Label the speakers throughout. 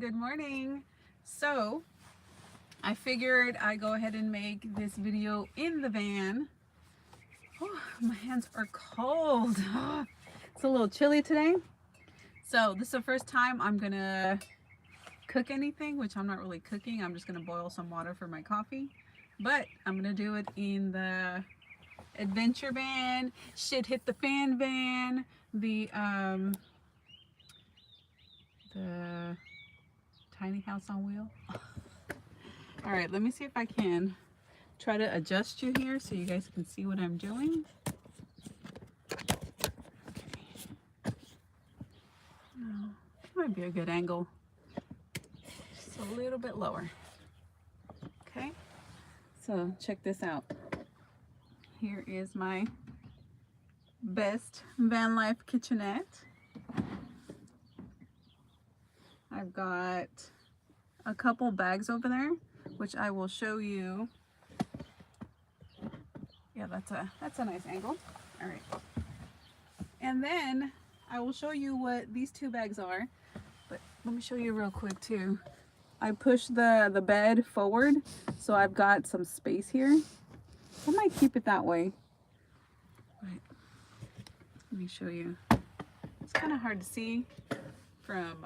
Speaker 1: Good morning. So I figured I'd go ahead and make this video in the van. Oh, my hands are cold. It's a little chilly today. So this is the first time I'm gonna cook anything, which I'm not really cooking. I'm just gonna boil some water for my coffee. But I'm gonna do it in the adventure van, shit hit the fan van, the tiny house on wheel. All right, let me see if I can try to adjust you here so you guys can see what I'm doing. Okay. No, might be a good angle. Just a little bit lower. Okay, so check this out. Here is my best van life kitchenette. I've got a couple bags over there, which I will show you. Yeah, that's a nice angle. All right. And then I will show you what these two bags are, but let me show you real quick too. I pushed the bed forward, so I've got some space here. I might keep it that way. But let me show you. It's kind of hard to see from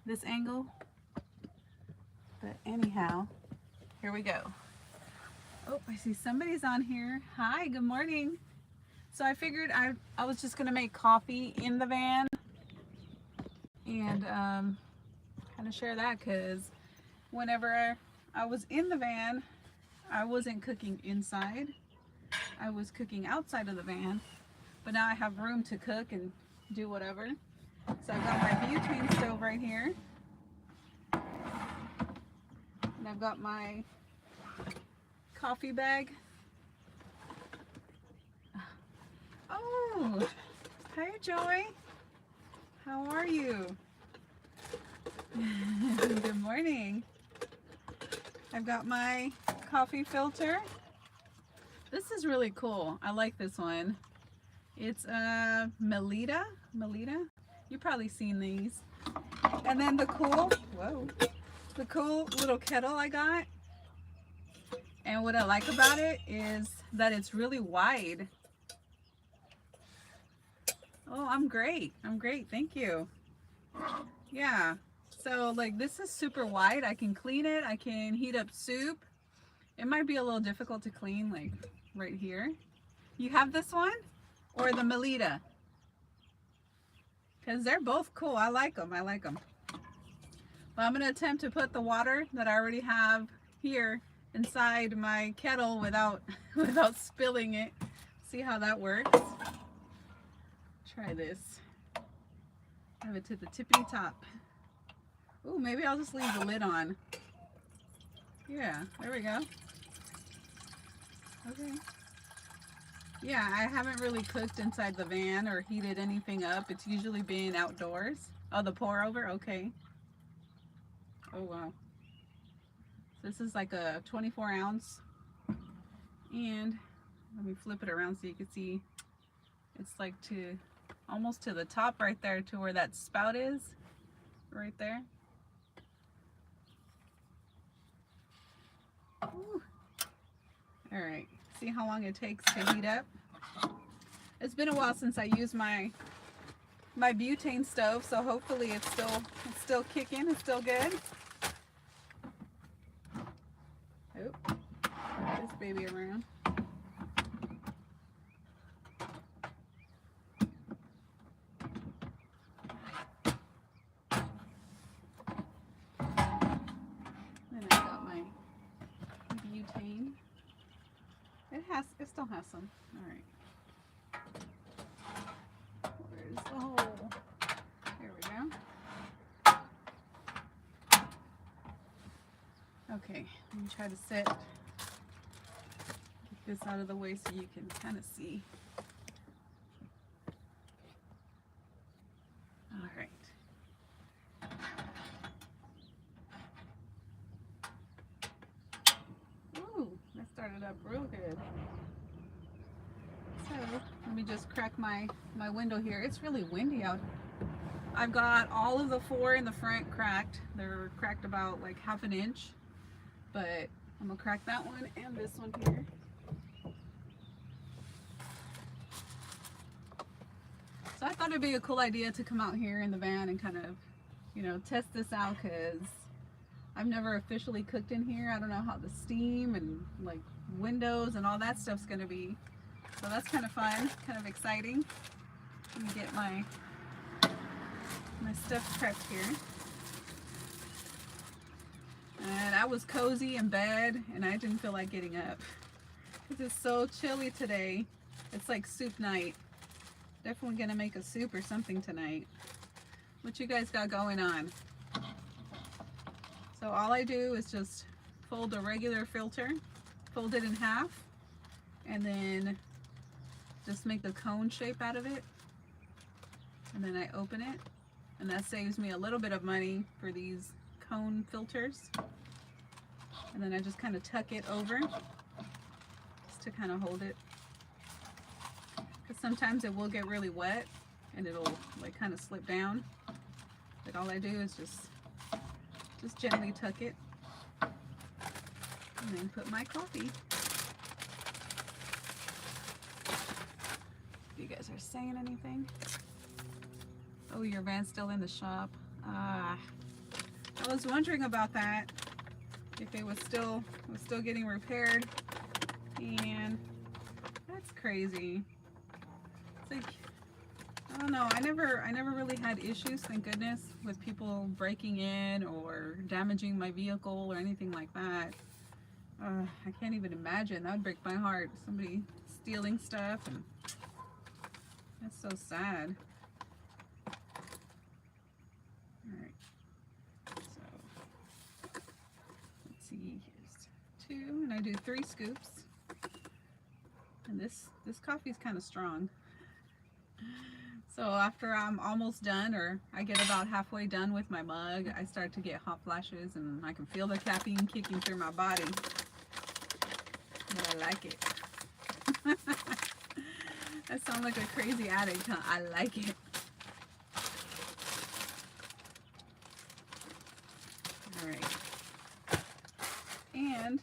Speaker 1: this angle, but anyhow, here we go. Oh, I see somebody's on here. Hi, good morning. So I figured I was just gonna make coffee in the van and kind of share that, because whenever I was in the van, I wasn't cooking inside. I was cooking outside of the van, but now I have room to cook and do whatever. So I've got my butane stove right here, and I've got my coffee bag. Oh, hi Joy. How are you? Good morning. I've got my coffee filter. This is really cool. I like this one. It's Melita. You've probably seen these. And then the cool little kettle I got. And what I like about it is that it's really wide. Oh, I'm great. Thank you. Yeah. So like this is super wide. I can clean it. I can heat up soup. It might be a little difficult to clean, like right here. You have this one or the Melita? Because they're both cool. I like them. But I'm going to attempt to put the water that I already have here inside my kettle without spilling it. See how that works. Try this. Have it to the tippity top. Ooh, maybe I'll just leave the lid on. Yeah, there we go. Okay. Yeah, I haven't really cooked inside the van or heated anything up. It's usually been outdoors. Oh, the pour over? Okay. Oh, wow. This is like a 24 ounce. And let me flip it around so you can see. It's like to almost to the top right there, to where that spout is. Right there. Ooh. All right. See how long it takes to heat up? It's been a while since I used my butane stove, so hopefully it's still kicking. It's still good. Oh, this baby around. Then I got my butane. It still has some. All right. Where's the hole? There we go. Okay, let me try to get this out of the way so you can kind of see. All right. Ooh, that started up real good. So let me just crack my window here. It's really windy out I've got all of the 4 in the front cracked. They're cracked about like ½ an inch, but I'm gonna crack that one and this one here. So I thought it'd be a cool idea to come out here in the van and kind of, you know, test this out, because I've never officially cooked in here. I don't know how the steam and like windows and all that stuff's gonna be. So that's kind of fun, kind of exciting. Let me get my stuff prepped here. And I was cozy in bed and I didn't feel like getting up. It's so chilly today. It's like soup night. Definitely gonna make a soup or something tonight. What you guys got going on? So all I do is just fold a regular filter, fold it in half, and then just make a cone shape out of it. And then I open it, and that saves me a little bit of money for these cone filters. And then I just kind of tuck it over just to kind of hold it, because sometimes it will get really wet and it'll like kind of slip down. But all I do is just gently tuck it and then put my coffee. You guys are saying anything? Oh, your van's still in the shop. I was wondering about that, if it was still getting repaired, and that's crazy. It's like, I don't know, I never really had issues, thank goodness, with people breaking in or damaging my vehicle or anything like that. I can't even imagine. That would break my heart. Somebody stealing stuff, and that's so sad. Alright, so let's see, here's 2, and I do 3 scoops. And this coffee is kind of strong. So after I'm almost done, or I get about halfway done with my mug, I start to get hot flashes and I can feel the caffeine kicking through my body. But I like it. That sounds like a crazy addict, huh? I like it. Alright. And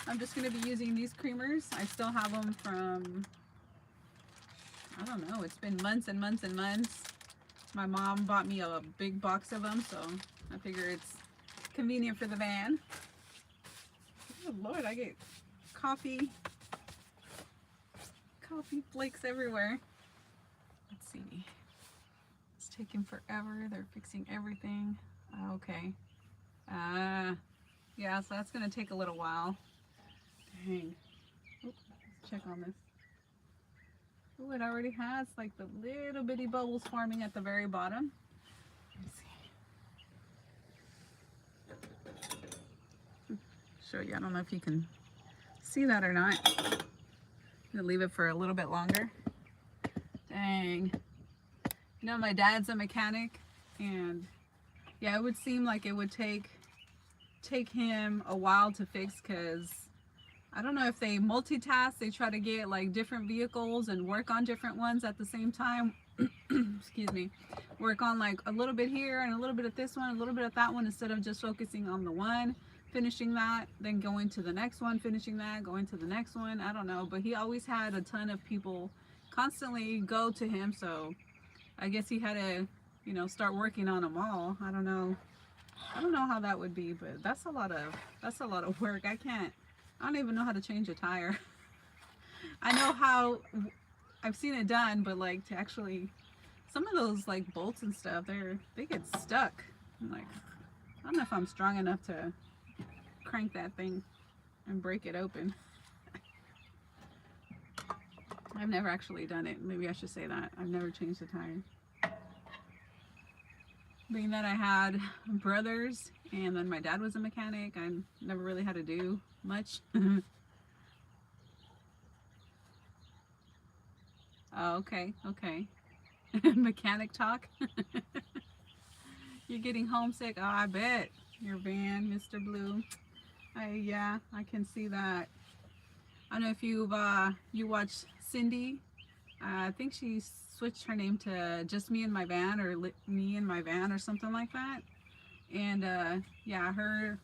Speaker 1: I'm just going to be using these creamers. I still have them from, I don't know, it's been months and months and months. My mom bought me a big box of them, so I figure it's convenient for the van. Oh Lord, I get coffee flakes everywhere. Let's see. It's taking forever. They're fixing everything. Okay. Yeah, so that's going to take a little while. Dang. Oops, let's check on this. Oh, it already has like the little bitty bubbles forming at the very bottom. Let's see. Show you. I don't know if you can see that or not. I'm gonna leave it for a little bit longer. Dang. You know, my dad's a mechanic, and yeah, it would seem like it would take him a while to fix, because I don't know if they multitask, they try to get like different vehicles and work on different ones at the same time. Excuse me. Work on like a little bit here and a little bit of this one, a little bit of that one, instead of just focusing on the one, finishing that, then going to the next one, finishing that, going to the next one. I don't know, but he always had a ton of people constantly go to him, so I guess he had to, you know, start working on them all. I don't know how that would be, but that's a lot of work. I don't even know how to change a tire. I know how, I've seen it done, but like to actually, some of those like bolts and stuff, they get stuck. I'm like, I don't know if I'm strong enough to crank that thing and break it open. I've never actually done it. Maybe I should say that. I've never changed a tire. Being that I had brothers and then my dad was a mechanic, I never really had to do much. Oh, okay. Mechanic talk. You're getting homesick? Oh, I bet. Your van, Mr. Blue. Yeah, I can see that. I don't know if you watched Cindy. I think she switched her name to Just Me and My Van, or Me and My Van, or something like that. And yeah, her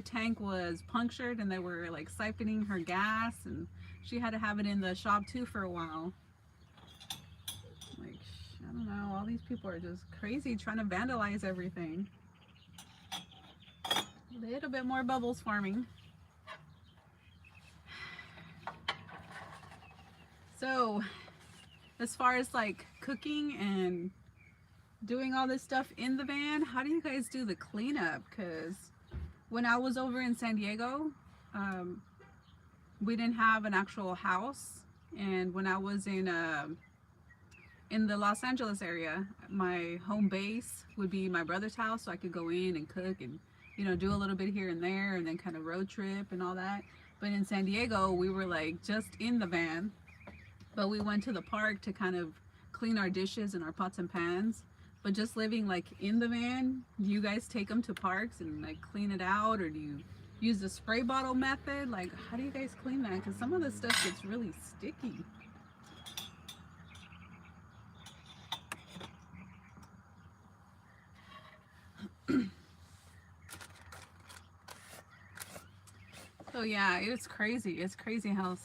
Speaker 1: tank was punctured, and they were like siphoning her gas, and she had to have it in the shop too for a while. Like, I don't know, all these people are just crazy trying to vandalize everything. A little bit more bubbles forming. So as far as like cooking and doing all this stuff in the van, how do you guys do the cleanup? Because when I was over in San Diego, we didn't have an actual house, and when I was in the Los Angeles area, my home base would be my brother's house, so I could go in and cook and, you know, do a little bit here and there, and then kind of road trip and all that. But in San Diego, we were like just in the van, but we went to the park to kind of clean our dishes and our pots and pans. But just living like in the van, do you guys take them to parks and like clean it out, or do you use the spray bottle method? Like, how do you guys clean that? Because some of the stuff gets really sticky. So yeah, it's crazy. It's crazy how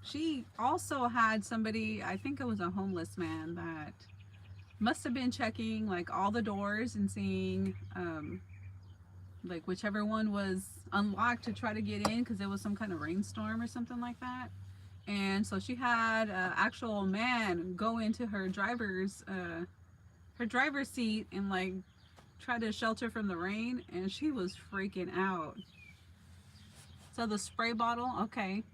Speaker 1: she also had somebody, I think it was a homeless man, that must have been checking like all the doors and seeing like whichever one was unlocked to try to get in, because there was some kind of rainstorm or something like that. And so she had an actual man go into her driver's seat and like try to shelter from the rain, and she was freaking out. So the spray bottle, okay.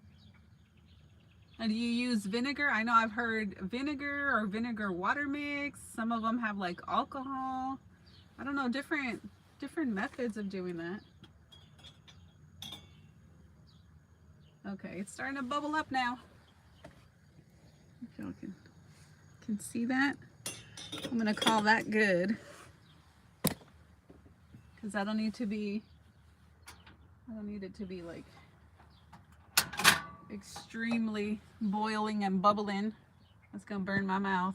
Speaker 1: And do you use vinegar? I know I've heard vinegar or vinegar water mix. Some of them have like alcohol. I don't know, different methods of doing that. Okay, it's starting to bubble up now. If y'all can see that. I'm gonna call that good, because I don't need it to be like extremely boiling and bubbling. That's gonna burn my mouth.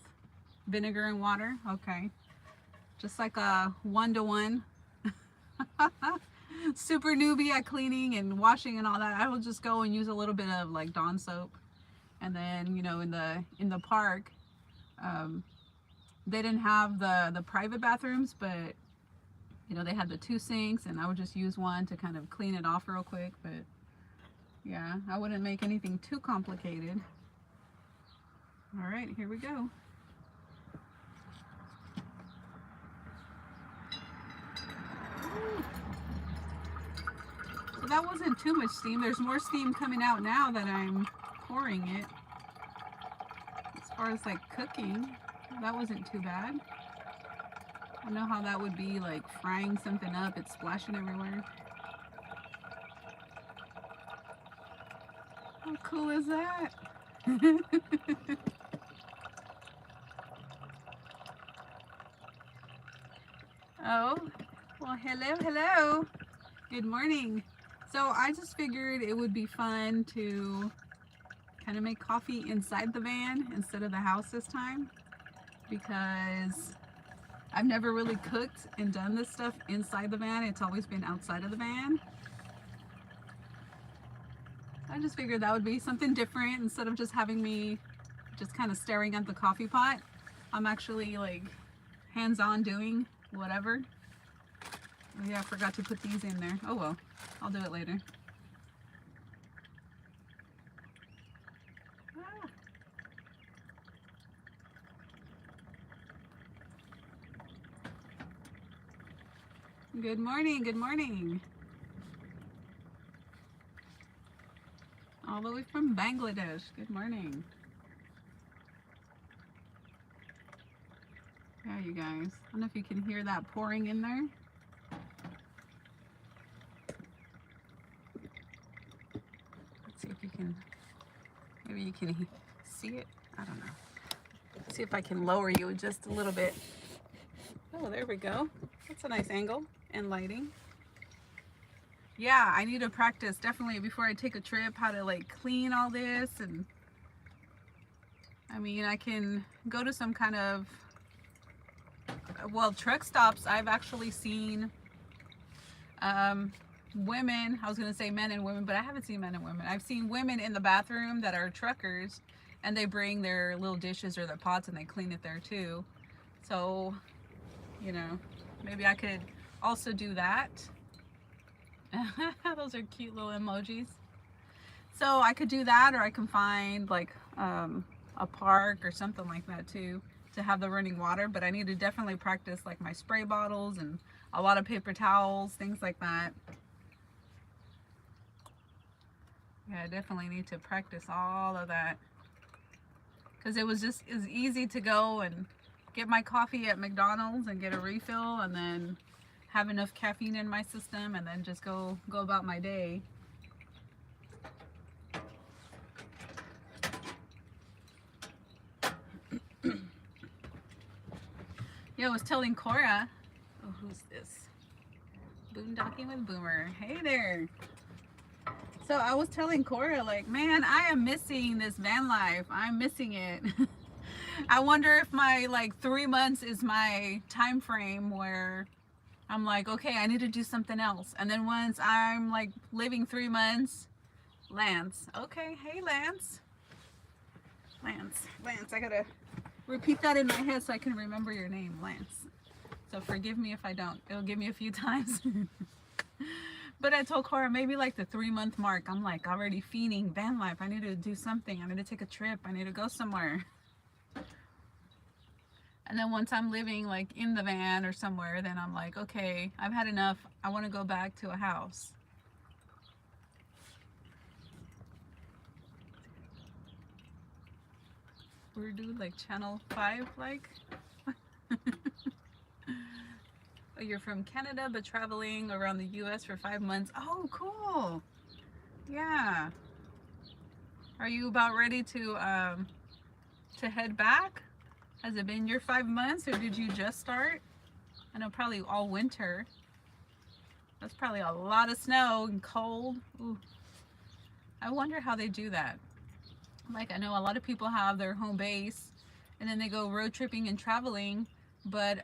Speaker 1: Vinegar and water, okay. Just like a 1-to-1. Super newbie at cleaning and washing and all that. I will just go and use a little bit of like Dawn soap, and then, you know, in the park, they didn't have the private bathrooms, but you know, they had the 2 sinks, and I would just use one to kind of clean it off real quick. But yeah, I wouldn't make anything too complicated. All right, here we go. So that wasn't too much steam. There's more steam coming out now that I'm pouring it. As far as like cooking, that wasn't too bad. I know how that would be, like frying something up, it's splashing everywhere. How cool is that? Oh, well, hello. Good morning. So I just figured it would be fun to kind of make coffee inside the van instead of the house this time, because I've never really cooked and done this stuff inside the van. It's always been outside of the van. I just figured that would be something different. Instead of just having me just kind of staring at the coffee pot, I'm actually like hands-on doing whatever. Oh yeah, I forgot to put these in there. Oh well, I'll do it later. Ah. Good morning, good morning. All the way from Bangladesh. Good morning. Yeah, you guys. I don't know if you can hear that pouring in there. Let's see if you can, maybe you can see it. I don't know. Let's see if I can lower you just a little bit. Oh, there we go. That's a nice angle and lighting. Yeah, I need to practice definitely before I take a trip how to like clean all this, and I mean, I can go to some kind of, well, truck stops. I've actually seen women, I was going to say men and women, but I haven't seen men and women. I've seen women in the bathroom that are truckers, and they bring their little dishes or their pots and they clean it there too. So, you know, maybe I could also do that. Those are cute little emojis. So I could do that, or I can find like a park or something like that too, to have the running water. But I need to definitely practice like my spray bottles and a lot of paper towels, things like that. Yeah, I definitely need to practice all of that, because it was easy to go and get my coffee at McDonald's and get a refill and then have enough caffeine in my system and then just go about my day. Yeah, I was telling Cora, oh, who's this? Boondocking with Boomer. Hey there. So I was telling Cora, like, man, I am missing this van life. I'm missing it. I wonder if my like 3 months is my time frame where I'm like, okay, I need to do something else. And then once I'm like living 3 months, Lance. Okay, hey Lance. Lance, I gotta repeat that in my head so I can remember your name, Lance. So forgive me if I don't. It'll give me a few times. But I told Cora maybe like the 3 month mark, I'm like already fiending van life. I need to do something. I need to take a trip. I need to go somewhere. And then once I'm living like in the van or somewhere, then I'm like, okay, I've had enough. I want to go back to a house. Weird dude, like channel 5, like. Oh, you're from Canada but traveling around the US for 5 months. Oh, cool. Yeah. Are you about ready to head back? Has it been your 5 months, or did you just start? I know probably all winter. That's probably a lot of snow and cold. Ooh. I wonder how they do that. Like, I know a lot of people have their home base and then they go road tripping and traveling, but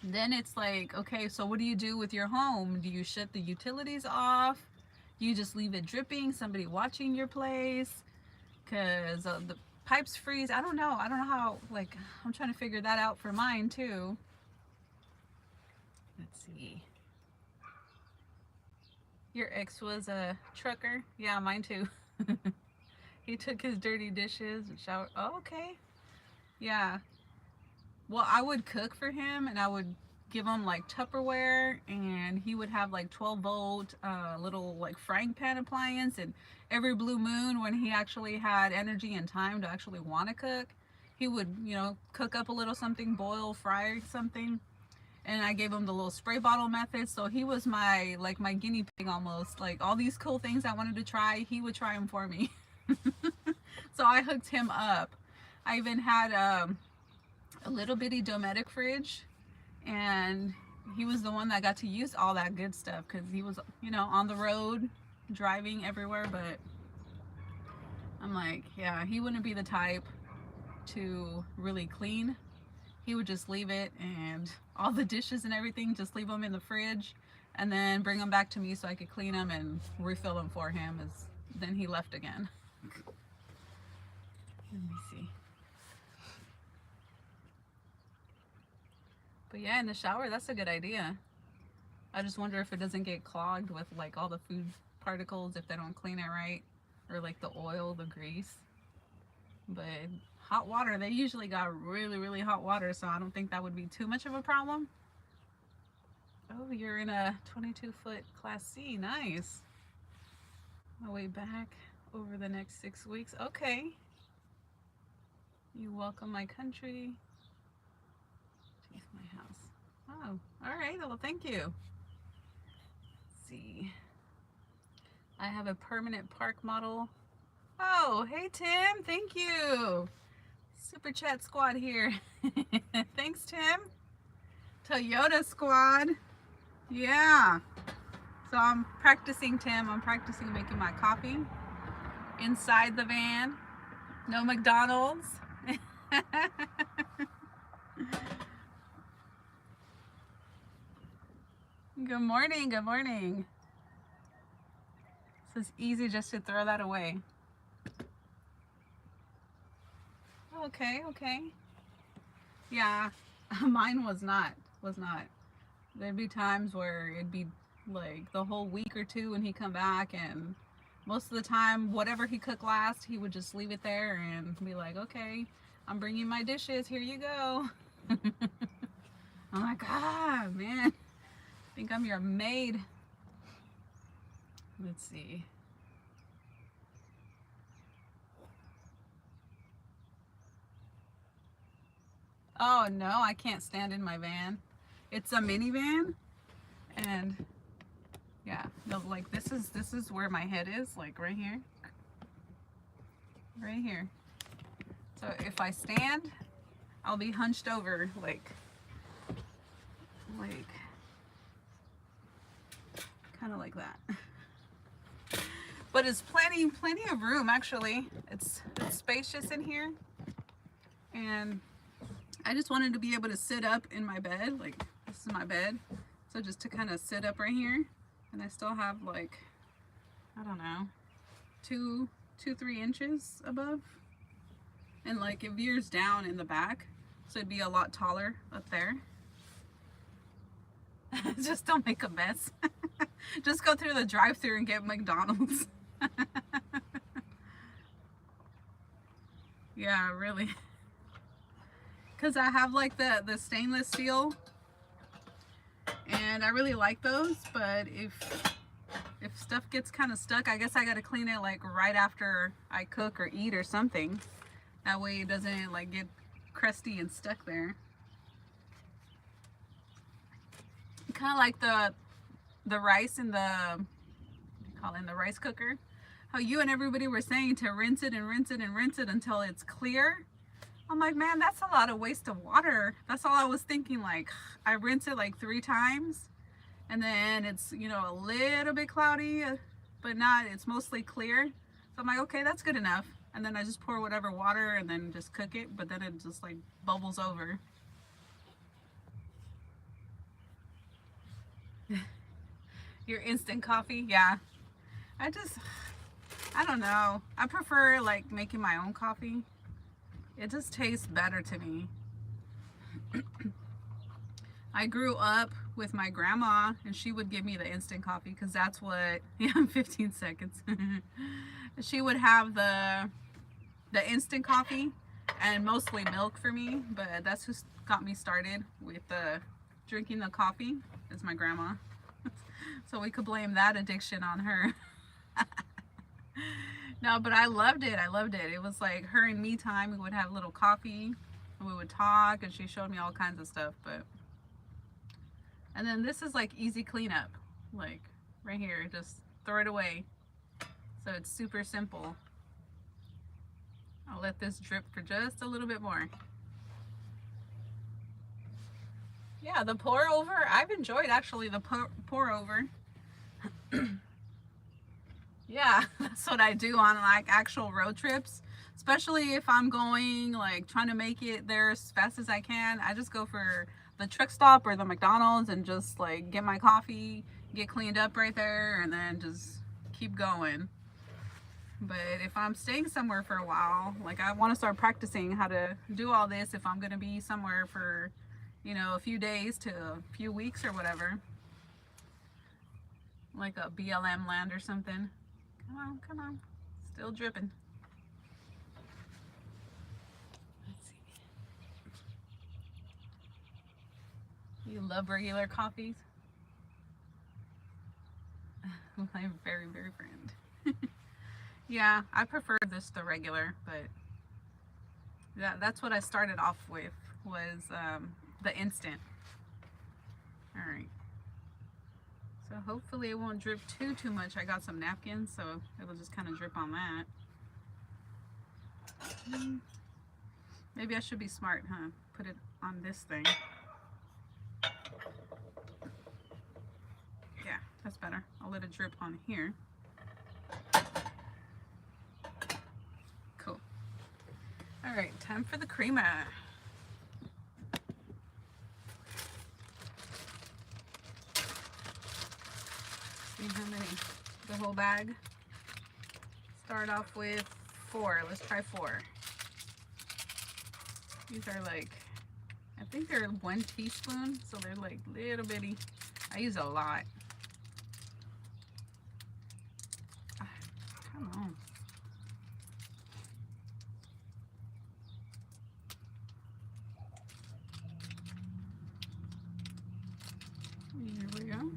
Speaker 1: then it's like, okay, so what do you do with your home? Do you shut the utilities off? Do you just leave it dripping? Somebody watching your place? Because the pipes freeze. I don't know how, like, I'm trying to figure that out for mine too. Let's see. Your ex was a trucker? Yeah, mine too. He took his dirty dishes and showered. Oh, okay. Yeah. Well, I would cook for him and I would give him like Tupperware, and he would have like 12-volt little like frying pan appliance, and every blue moon when he actually had energy and time to actually want to cook, he would, you know, cook up a little something, boil, fry something. And I gave him the little spray bottle method, so he was my like my guinea pig almost. Like all these cool things I wanted to try, he would try them for me. So I hooked him up. I even had a little bitty Dometic fridge, and he was the one that got to use all that good stuff because he was, you know, on the road driving everywhere. But I'm like, yeah, he wouldn't be the type to really clean. He would just leave it, and all the dishes and everything, just leave them in the fridge and then bring them back to me so I could clean them and refill them for him. As then he left again. Let me see. But yeah, in the shower, that's a good idea. I just wonder if it doesn't get clogged with like all the food particles if they don't clean it right, or like the oil, the grease. But hot water, they usually got really, really hot water, so I don't think that would be too much of a problem. Oh, you're in a 22-foot Class C. Nice. My way back over the next 6 weeks. Okay. You welcome my country. Here's my house. Oh, all right. Well, thank you. Let's see. I have a permanent park model. Oh, hey Tim. Thank you. Super Chat Squad here. Thanks, Tim. Toyota Squad. Yeah. So I'm practicing, Tim. I'm practicing making my coffee inside the van. No McDonald's. Good morning, good morning. So it's easy just to throw that away. Okay, okay. Yeah, mine was not. There'd be times where it'd be like the whole week or two when he'd come back, and most of the time, whatever he cooked last, he would just leave it there and be like, okay, I'm bringing my dishes, here you go. I'm like, ah, man, I think I'm your maid. Let's see. Oh no, I can't stand in my van. It's a minivan, and yeah, no, like this is where my head is, like right here. Right here. So if I stand, I'll be hunched over like kind of like that. But it's plenty of room actually. It's spacious in here, and I just wanted to be able to sit up in my bed. Like this is my bed, so just to kind of sit up right here, and I still have like, I don't know, 2-3 inches above, and like it veers down in the back, so it'd be a lot taller up there. Just don't make a mess. Just go through the drive-thru and get McDonald's. Yeah, really. Because I have like the stainless steel, and I really like those, but if stuff gets kind of stuck, I guess I gotta clean it like right after I cook or eat or something. That way it doesn't like get crusty and stuck there. Kind of like the rice in the rice cooker. How you and everybody were saying to rinse it and rinse it and rinse it until it's clear. I'm like, man, that's a lot of waste of water. That's all I was thinking. Like, I rinse it like 3 times, and then it's, you know, a little bit cloudy, but not, it's mostly clear. So I'm like, okay, that's good enough. And then I just pour whatever water and then just cook it, but then it just like bubbles over. Your instant coffee? Yeah. I don't know. I prefer like making my own coffee. It just tastes better to me. I grew up with my grandma, and she would give me the instant coffee because that's what, yeah, 15 seconds. She would have the instant coffee and mostly milk for me, but that's who got me started with drinking the coffee, is my grandma. So we could blame that addiction on her. No, but I loved it. I loved it. It was like her and me time. We would have a little coffee, and we would talk, and she showed me all kinds of stuff. And then this is like easy cleanup. Like right here, just throw it away. So it's super simple. I'll let this drip for just a little bit more. Yeah, the pour over, I've enjoyed actually the pour over. Yeah, that's what I do on like actual road trips, especially if I'm going like trying to make it there as fast as I can. I just go for the truck stop or the McDonald's and just like get my coffee, get cleaned up right there, and then just keep going. But if I'm staying somewhere for a while, like I want to start practicing how to do all this if I'm going to be somewhere for, you know, a few days to a few weeks or whatever. Like a BLM land or something. Come on, come on. Still dripping. Let's see. You love regular coffees? My very, very friend. Yeah, I prefer this to regular, but that's what I started off with, was the instant. All right. So hopefully it won't drip too much. I got some napkins, so it'll just kind of drip on that. Maybe I should be smart, huh? Put it on this thing. Yeah, that's better. I'll let it drip on here. Cool. All right, time for the creamer. See how many? The whole bag. Start off with 4. Let's try 4. These are like, I think they're 1 teaspoon, so they're like little bitty. I use a lot. Come on. Here we go.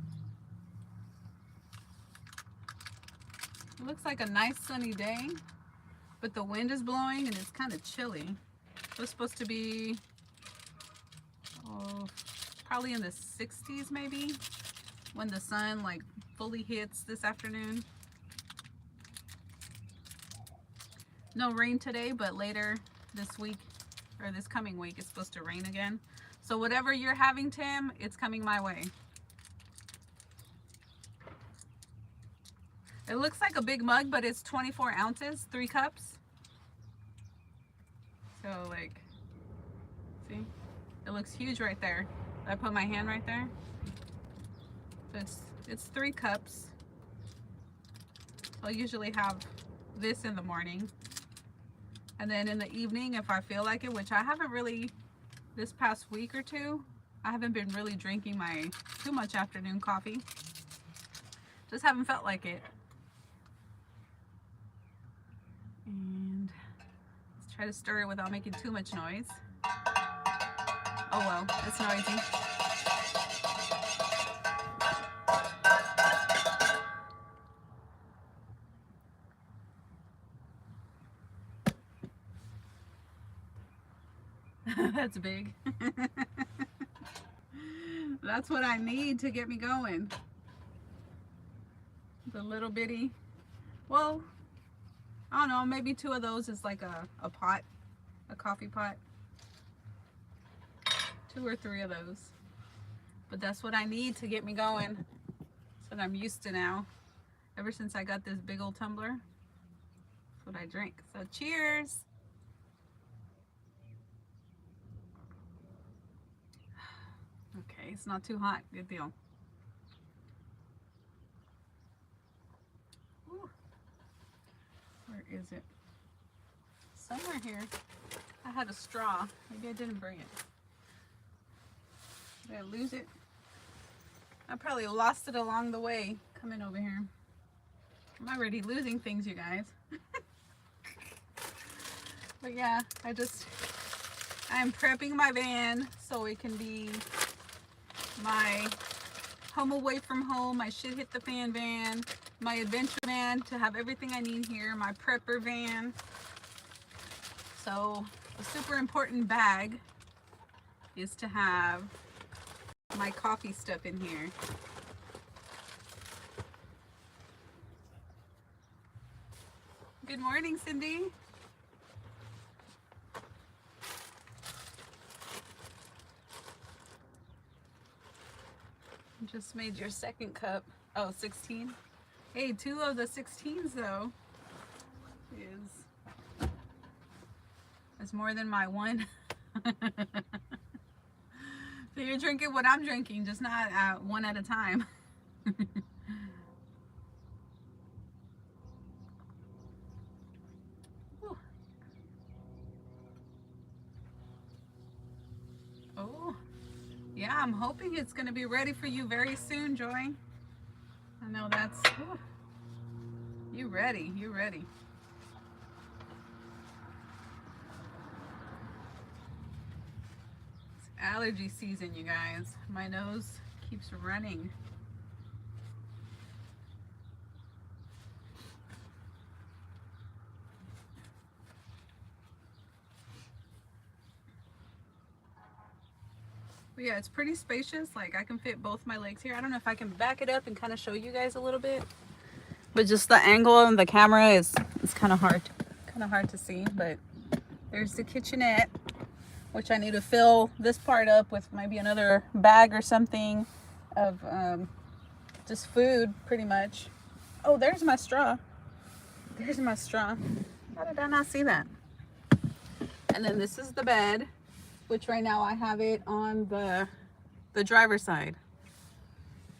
Speaker 1: It looks like a nice sunny day, but the wind is blowing and it's kind of chilly. It was supposed to be probably in the 60s maybe when the sun like fully hits this afternoon. No rain today, but later this week or this coming week it's supposed to rain again. So whatever you're having, Tim, it's coming my way. It looks like a big mug, but it's 24 ounces, 3 cups. So like, see, it looks huge right there. I put my hand right there. So it's 3 cups. I'll usually have this in the morning. And then in the evening, if I feel like it, which I haven't really, this past week or 2, I haven't been really drinking too much afternoon coffee. Just haven't felt like it. And let's try to stir it without making too much noise. Oh well, it's noisy. That's big. That's what I need to get me going. The little bitty, well, I don't know, maybe 2 of those is like a pot, a coffee pot. 2 or 3 of those. But that's what I need to get me going. That's what I'm used to now. Ever since I got this big old tumbler, that's what I drink. So cheers. Okay, it's not too hot. Good deal. Ooh. Where is it? Somewhere here. I had a straw. Maybe I didn't bring it. Did I lose it? I probably lost it along the way coming over here. I'm already losing things, you guys. But yeah, I'm prepping my van so it can be my home away from home, my shit hit the fan van, my adventure van to have everything I need here, my prepper van. So a super important bag is to have my coffee stuff in here. Good morning, Cindy. Just made your 2nd cup. Oh, 16. Hey, 2 of the 16s though is more than my 1. So you're drinking what I'm drinking, just not 1 at a time. Oh, yeah, I'm hoping it's going to be ready for you very soon, Joy. I know that's... Ooh, you ready, you ready. It's allergy season, you guys. My nose keeps running. But yeah, it's pretty spacious. Like I can fit both my legs here. I don't know if I can back it up and kind of show you guys a little bit. But just the angle on the camera is kind of hard to see. But there's the kitchenette, which I need to fill this part up with maybe another bag or something of just food, pretty much. Oh, there's my straw. There's my straw. How did I not see that? And then this is the bed, which right now I have it on the driver's side.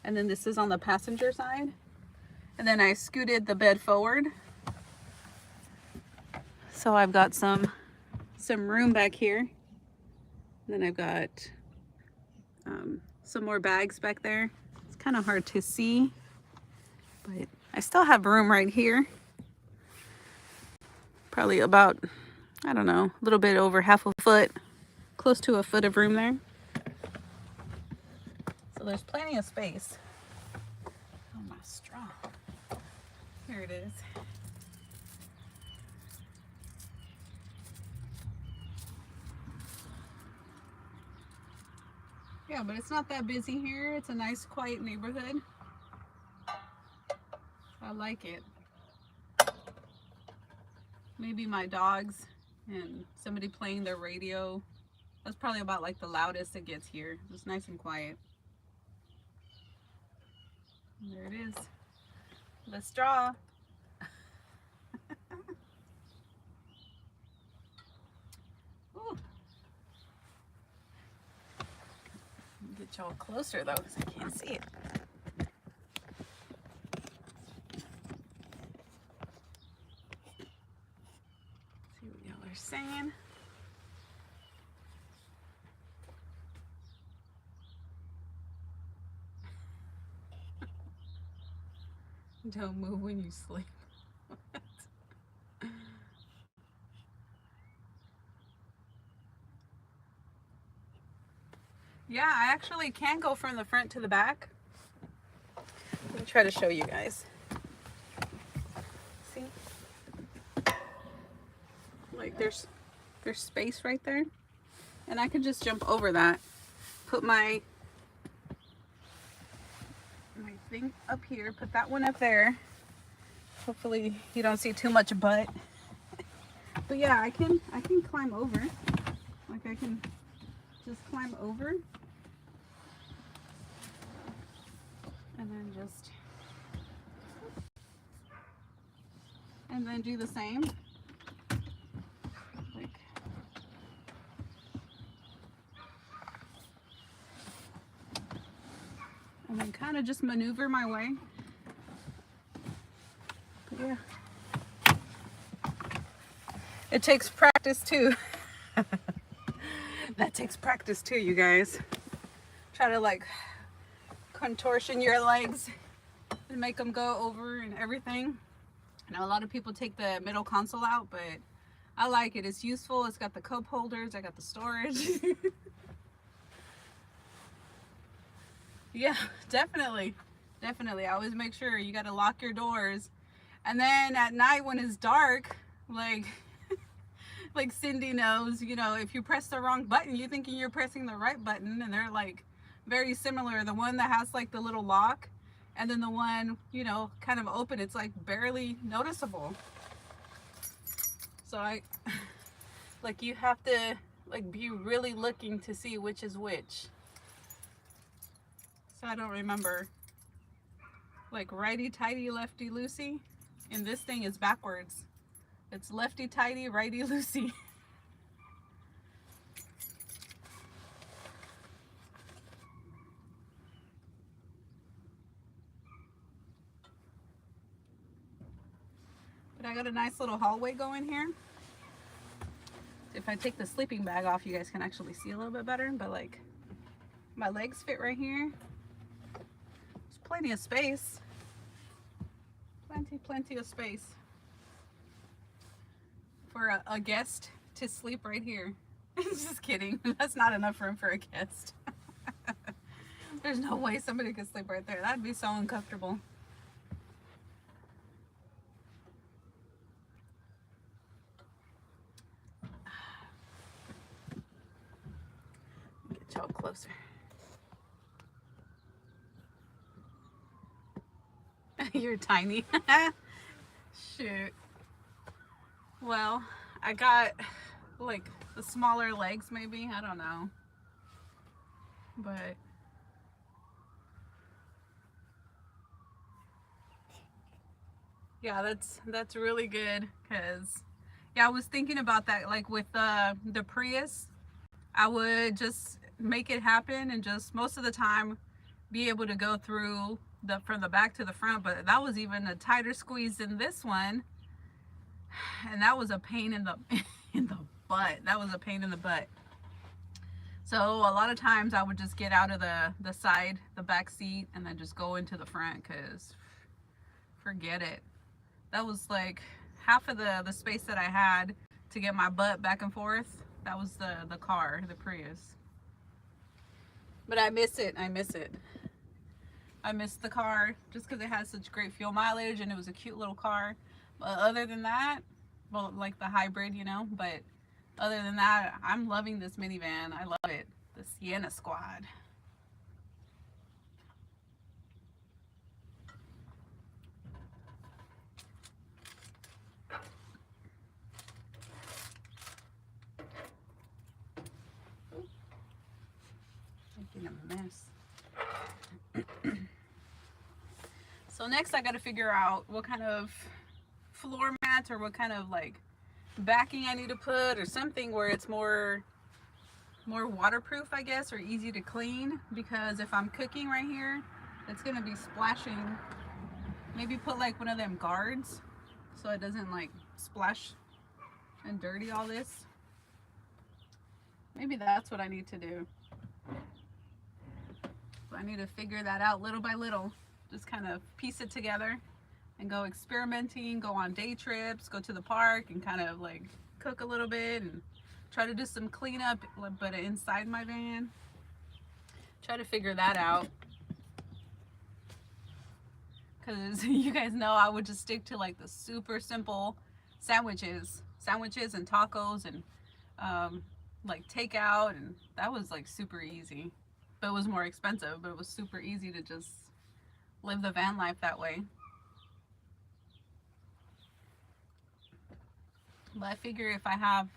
Speaker 1: And then this is on the passenger side. And then I scooted the bed forward. So I've got some room back here. And then I've got some more bags back there. It's kind of hard to see, but I still have room right here. Probably about, I don't know, a little bit over half a foot, close to a foot of room there. So there's plenty of space. Oh, my straw. Here it is. Yeah, but it's not that busy here. It's a nice, quiet neighborhood. I like it. Maybe my dogs and somebody playing their radio. That's probably about like the loudest it gets here. It's nice and quiet. And there it is. The straw. Ooh. Get y'all closer though, because I can't see it. See what y'all are saying. Don't move when you sleep. Yeah, I actually can go from the front to the back. Let me try to show you guys. See? Like there's space right there. And I could just jump over that. Put my thing up here, put that one up there. Hopefully you don't see too much butt. But yeah, I can climb over. Like I can just climb over. And then do the same. Like, and then kind of just maneuver my way. But yeah. It takes practice too. That takes practice too, you guys. Try to like contortion your legs and make them go over and everything. I know a lot of people take the middle console out, but I like it. It's useful. It's got the cup holders. I got the storage. Yeah, definitely. Definitely. I always make sure you got to lock your doors. And then at night when it's dark, like like Cindy knows, you know, if you press the wrong button, you're thinking you're pressing the right button, and they're like very similar. The one that has like the little lock, and then the one, you know, kind of open, it's like barely noticeable. So like you have to like be really looking to see which is which. So I don't remember. Like righty tighty, lefty loosey, and this thing is backwards. It's lefty tighty, righty loosey. But I got a nice little hallway going here. If I take the sleeping bag off, you guys can actually see a little bit better, but like my legs fit right here. There's plenty of space. Plenty of space for a guest to sleep right here. Just kidding. That's not enough room for a guest. There's no way somebody could sleep right there. That'd be so uncomfortable. Get y'all closer. You're tiny. Shoot. Well, I got like the smaller legs maybe. I don't know. But yeah, that's really good, because Yeah, I was thinking about that, like with the Prius, I would just make it happen and just most of the time be able to go through the from the back to the front, but that was even a tighter squeeze than this one, and that was a pain in the in the butt. That was a pain in the butt. So a lot of times I would just get out of the side, the back seat, and then just go into the front because forget it. That was like half of the space that I had to get my butt back and forth. That was the car, the Prius. But I miss it. I miss it. I miss the car just because it has such great fuel mileage and it was a cute little car. But other than that, well, like the hybrid, you know, but other than that, I'm loving this minivan. I love it. The Sienna Squad. Making a mess. So next I got to figure out what kind of floor mats or what kind of like backing I need to put or something where it's more waterproof, I guess, or easy to clean, because if I'm cooking right here, it's going to be splashing. Maybe put like one of them guards so it doesn't like splash and dirty all this. Maybe that's what I need to do. So I need to figure that out little by little. Just kind of piece it together and go experimenting, go on day trips, go to the park and kind of like cook a little bit and try to do some cleanup, but inside my van. Try to figure that out. Because you guys know I would just stick to like the super simple sandwiches and tacos and like takeout, and that was like super easy. But it was more expensive, but it was super easy to just live the van life that way. But I figure if I have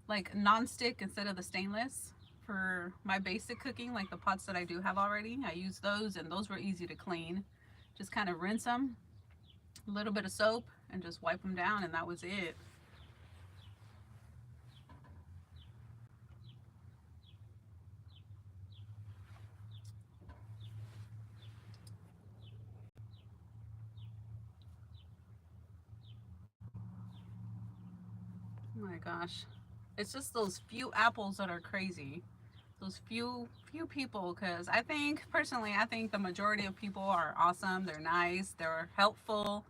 Speaker 1: like non-stick instead of the stainless for my basic cooking, like the pots that I do have already, I use those, and those were easy to clean. Just kind of rinse them, a little bit of soap, and just wipe them down, and that was it. Oh my gosh, it's just those few apples that are crazy. Those few people, because I think personally, I think the majority of people are awesome. They're nice, they're helpful,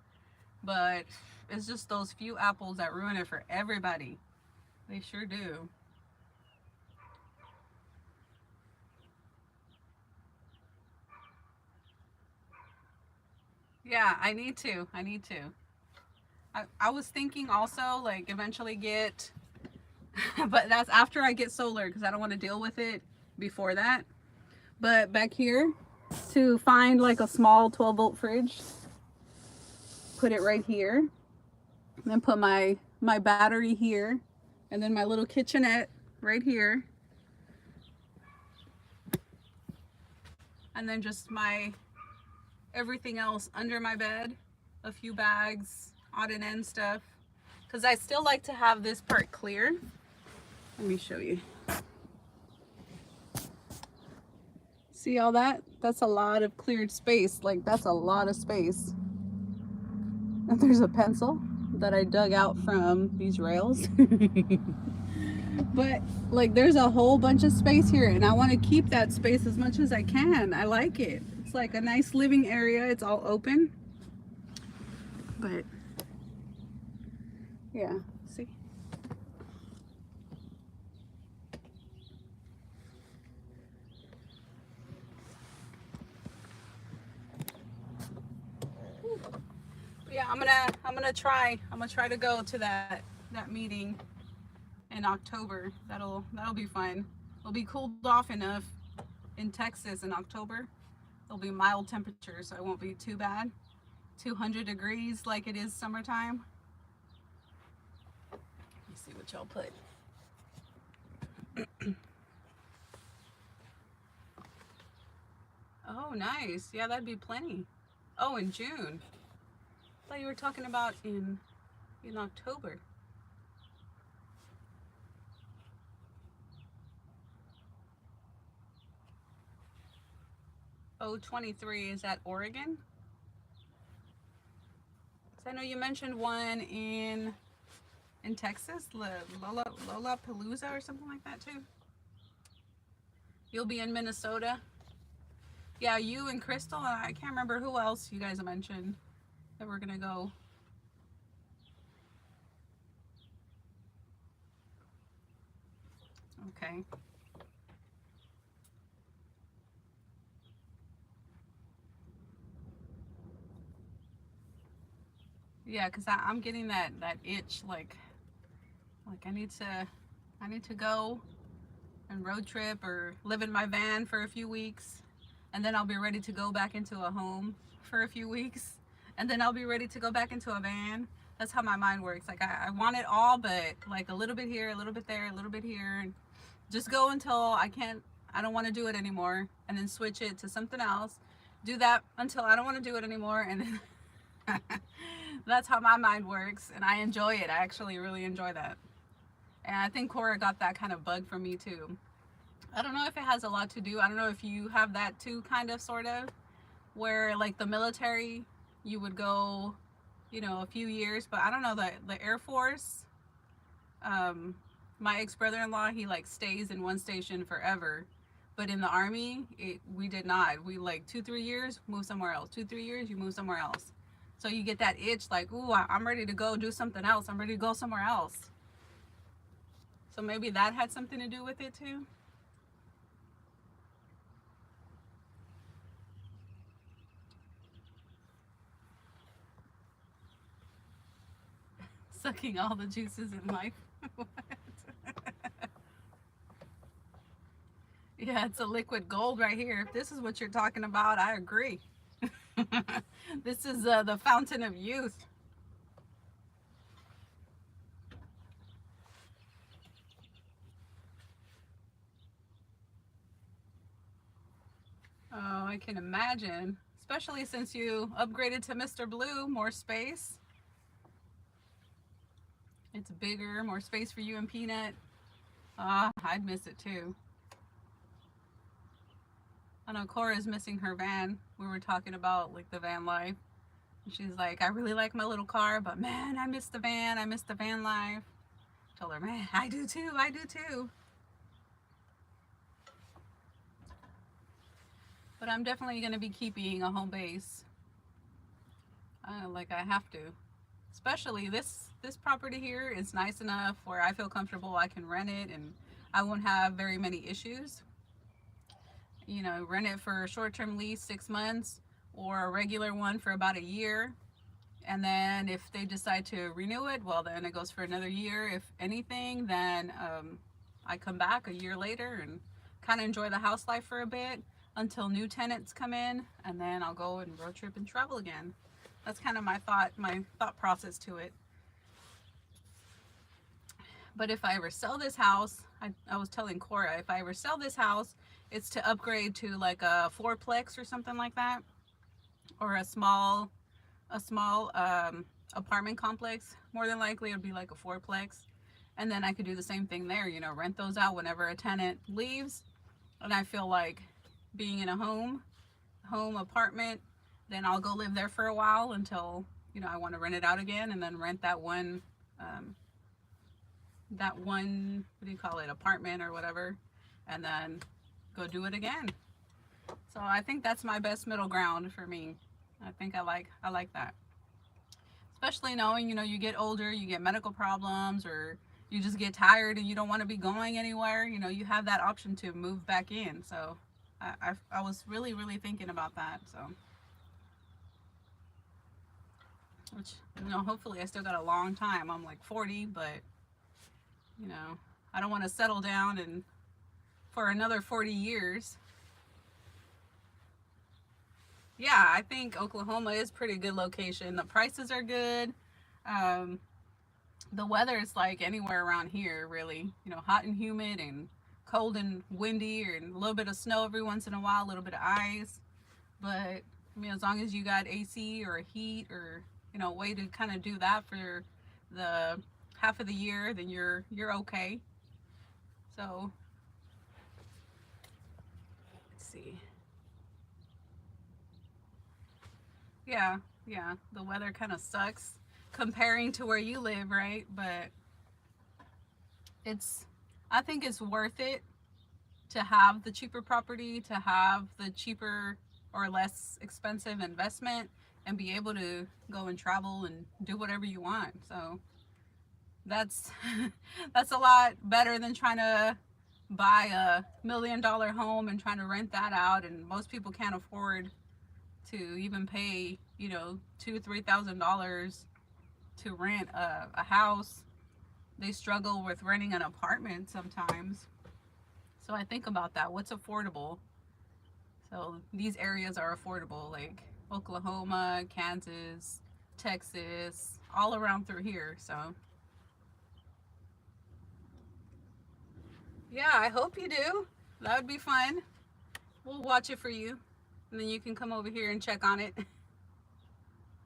Speaker 1: but it's just those few apples that ruin it for everybody. They sure do. Yeah, I need to. I need to. I was thinking also like eventually get, but that's after I get solar because I don't want to deal with it before that. But back here, to find like a small 12-volt fridge, put it right here, and then put my battery here, and then my little kitchenette right here, and then just my everything else under my bed, a few bags, odd and end stuff, because I still like to have this part clear. Let me show you. See all that? That's a lot of cleared space. Like, that's a lot of space. And there's a pencil that I dug out from these rails. But like, there's a whole bunch of space here, and I want to keep that space as much as I can. I like it. It's like a nice living area. It's all open. But yeah, see? Yeah, I'm gonna try to go to that meeting in October. That'll be fun. It'll be cooled off enough in Texas in October. It'll be mild temperatures, so it won't be too bad. 200 degrees like it is summertime. Let me see what y'all put. Oh, nice. Yeah, that'd be plenty. Oh, in June. I thought you were talking about in October. 023, is that Oregon? So I know you mentioned one in Texas, Lollapalooza or something like that too. You'll be in Minnesota. Yeah, you and Crystal, and I can't remember who else you guys mentioned that we're gonna go. Okay. Yeah, because I'm getting that itch, like I need to go and road trip or live in my van for a few weeks, and then I'll be ready to go back into a home for a few weeks, and then I'll be ready to go back into a van. That's how my mind works. Like I want it all, but like a little bit here, a little bit there, a little bit here, and just go until I don't want to do it anymore, and then switch it to something else. Do that until I don't want to do it anymore, and then that's how my mind works, and I enjoy it. I actually really enjoy that. And I think Cora got that kind of bug from me too. I don't know if it has a lot to do. I don't know if you have that too, kind of, sort of, where like the military, you would go, you know, a few years, but I don't know, the Air Force, my ex-brother-in-law, he like stays in one station forever. But in the Army, we did not. We like 2-3 years, move somewhere else. 2-3 years, you move somewhere else. So you get that itch like, ooh, I'm ready to go do something else. I'm ready to go somewhere else. So maybe that had something to do with it too. Sucking all the juices in life. Yeah, it's a liquid gold right here. If this is what you're talking about, I agree. This is the fountain of youth. Oh, I can imagine. Especially since you upgraded to Mr. Blue, more space. It's bigger, more space for you and Peanut. Ah, I'd miss it too. I know Cora's missing her van. We were talking about like the van life. She's like, I really like my little car, but man, I miss the van. I miss the van life. I told her, man, I do too. I do too. But I'm definitely going to be keeping a home base. Like I have to. Especially this property here is nice enough where I feel comfortable. I can rent it and I won't have very many issues. You know, rent it for a short-term lease, 6 months, or a regular one for about a year. And then if they decide to renew it, well, then it goes for another year. If anything, then I come back a year later and kind of enjoy the house life for a bit until new tenants come in, and then I'll go and road trip and travel again. That's kind of my thought process to it. But if I ever sell this house, I was telling Cora, if I ever sell this house, it's to upgrade to like a fourplex or something like that, or a small apartment complex. More than likely it would be like a fourplex, and then I could do the same thing there, you know, rent those out whenever a tenant leaves and I feel like being in a home apartment, then I'll go live there for a while until, you know, I want to rent it out again, and then rent that one what do you call it, apartment or whatever, and then go do it again. So I think that's my best middle ground for me. I think I like that. Especially knowing, you know, you get older, you get medical problems, or you just get tired and you don't want to be going anywhere, you know, you have that option to move back in. So I was really thinking about that. So, which, you know, hopefully I still got a long time. I'm like 40, but, you know, I don't want to settle down and for another 40 years. Yeah, I think Oklahoma is pretty good location. The prices are good. The weather is like anywhere around here, really. You know, hot and humid and cold and windy, and a little bit of snow every once in a while, a little bit of ice. But I mean, as long as you got AC or heat or, you know, a way to kind of do that for the half of the year, then you're okay. So let's see. Yeah, yeah, the weather kind of sucks comparing to where you live, right? But it's, I think it's worth it to have the cheaper property, to have the cheaper or less expensive investment, and be able to go and travel and do whatever you want. So that's that's a lot better than trying to buy a $1 million home and trying to rent that out, and most people can't afford to even pay, you know, $2,000 to $3,000 to rent a house. They struggle with renting an apartment sometimes. So I think about that. What's affordable? So these areas are affordable, like Oklahoma, Kansas, Texas, all around through here. So yeah, I hope you do. That would be fun. We'll watch it for you, and then you can come over here and check on it.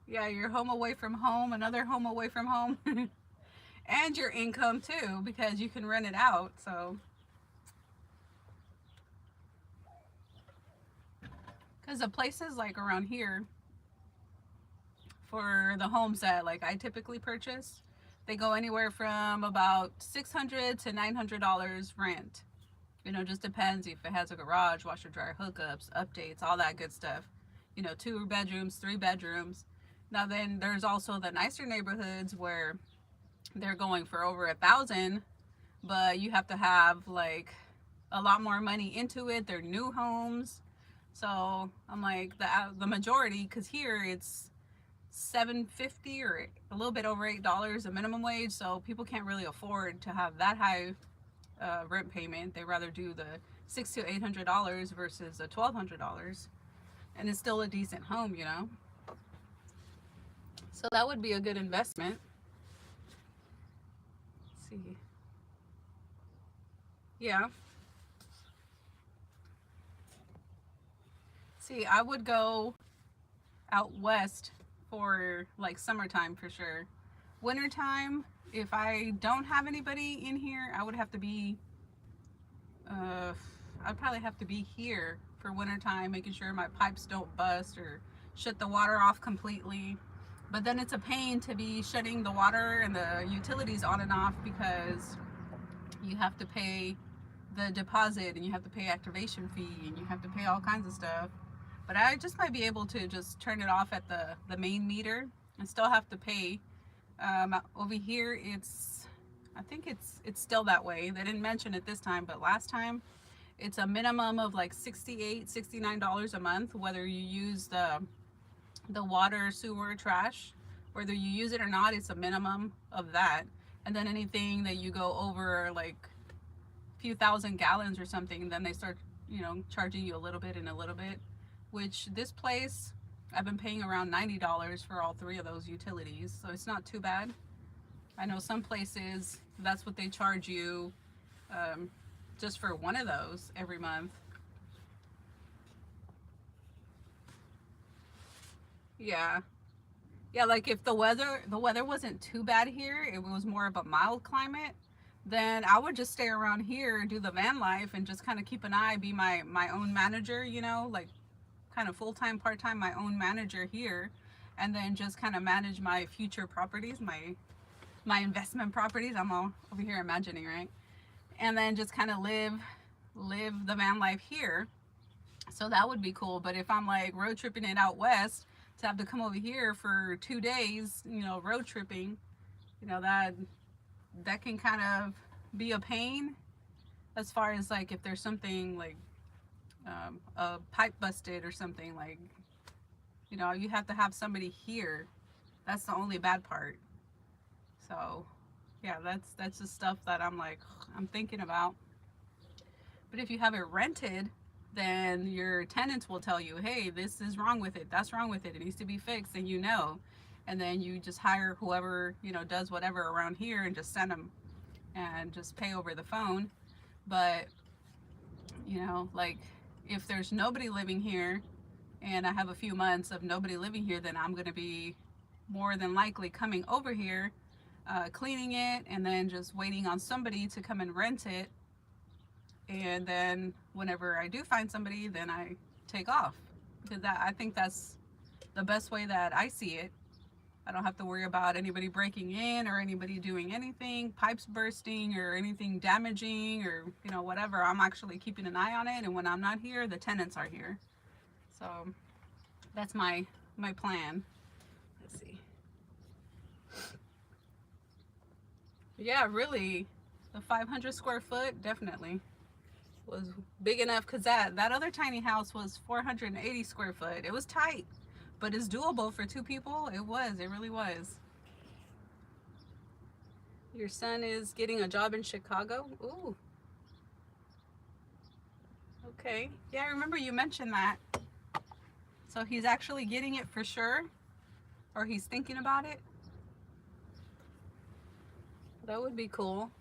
Speaker 1: Yeah, you're home away from home, another home away from home, and your income too, because you can rent it out. So, because the places like around here for the homes that like I typically purchase, they go anywhere from about $600 to $900 rent. You know, just depends if it has a garage, washer dryer hookups, updates, all that good stuff. You know, 2 bedrooms, 3 bedrooms. Now then there's also the nicer neighborhoods where they're going for over 1,000, but you have to have like a lot more money into it. They're new homes. So I'm like the majority, because here it's $7.50 or a little bit over $8 a minimum wage, so people can't really afford to have that high rent payment. They rather do the $600 to $800 versus the $1,200, and it's still a decent home, you know. So that would be a good investment. Let's see, yeah. See, I would go out west for like summertime for sure. Wintertime, if I don't have anybody in here, I would have to be uh, I'd probably have to be here for wintertime, making sure my pipes don't bust or shut the water off completely. But then it's a pain to be shutting the water and the utilities on and off, because you have to pay the deposit and you have to pay activation fee and you have to pay all kinds of stuff. But I just might be able to just turn it off at the main meter and still have to pay. Over here, I think it's still that way. They didn't mention it this time, but last time it's a minimum of like $68, $69 a month, whether you use the water, sewer, trash, whether you use it or not. It's a minimum of that. And then anything that you go over like a few thousand gallons or something, then they start, you know, charging you a little bit and a little bit. Which this place, I've been paying around $90 for all 3 of those utilities, so it's not too bad. I know some places that's what they charge you just for one of those every month. Yeah, yeah. Like if the weather wasn't too bad here, it was more of a mild climate, then I would just stay around here and do the van life and just kind of keep an eye, be my own manager, you know, like kind of full-time, part-time, my own manager here, and then just kind of manage my future properties, my investment properties. I'm all over here imagining, right? And then just kind of live the van life here. So that would be cool. But if I'm like road tripping it out west, to have to come over here for 2 days, you know, road tripping, you know, that can kind of be a pain, as far as like if there's something like a pipe busted or something, like, you know, you have to have somebody here. That's the only bad part. So yeah, that's the stuff that I'm like, I'm thinking about. But if you have it rented, then your tenants will tell you, hey, this is wrong with it, that's wrong with it, it needs to be fixed, and you know. And then you just hire whoever, you know, does whatever around here and just send them and just pay over the phone. But, you know, like if there's nobody living here and I have a few months of nobody living here, then I'm going to be more than likely coming over here, cleaning it, and then just waiting on somebody to come and rent it. And then whenever I do find somebody, then I take off, because that, I think that's the best way that I see it. I don't have to worry about anybody breaking in or anybody doing anything, pipes bursting or anything damaging or, you know, whatever. I'm actually keeping an eye on it, and when I'm not here, the tenants are here. So that's my plan. Let's see. Yeah, really, the 500 square foot definitely was big enough, because that other tiny house was 480 square foot. It was tight, but it's doable for two people. It really was. Your son is getting a job in Chicago. Ooh, okay. Yeah, I remember you mentioned that. So he's actually getting it for sure, or he's thinking about it. That would be cool.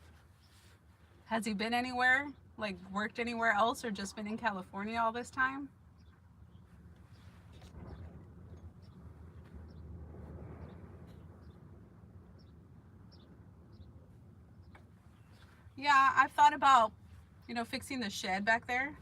Speaker 1: Has he been anywhere, like worked anywhere else, or just been in California all this time? Yeah, I've thought about, you know, fixing the shed back there.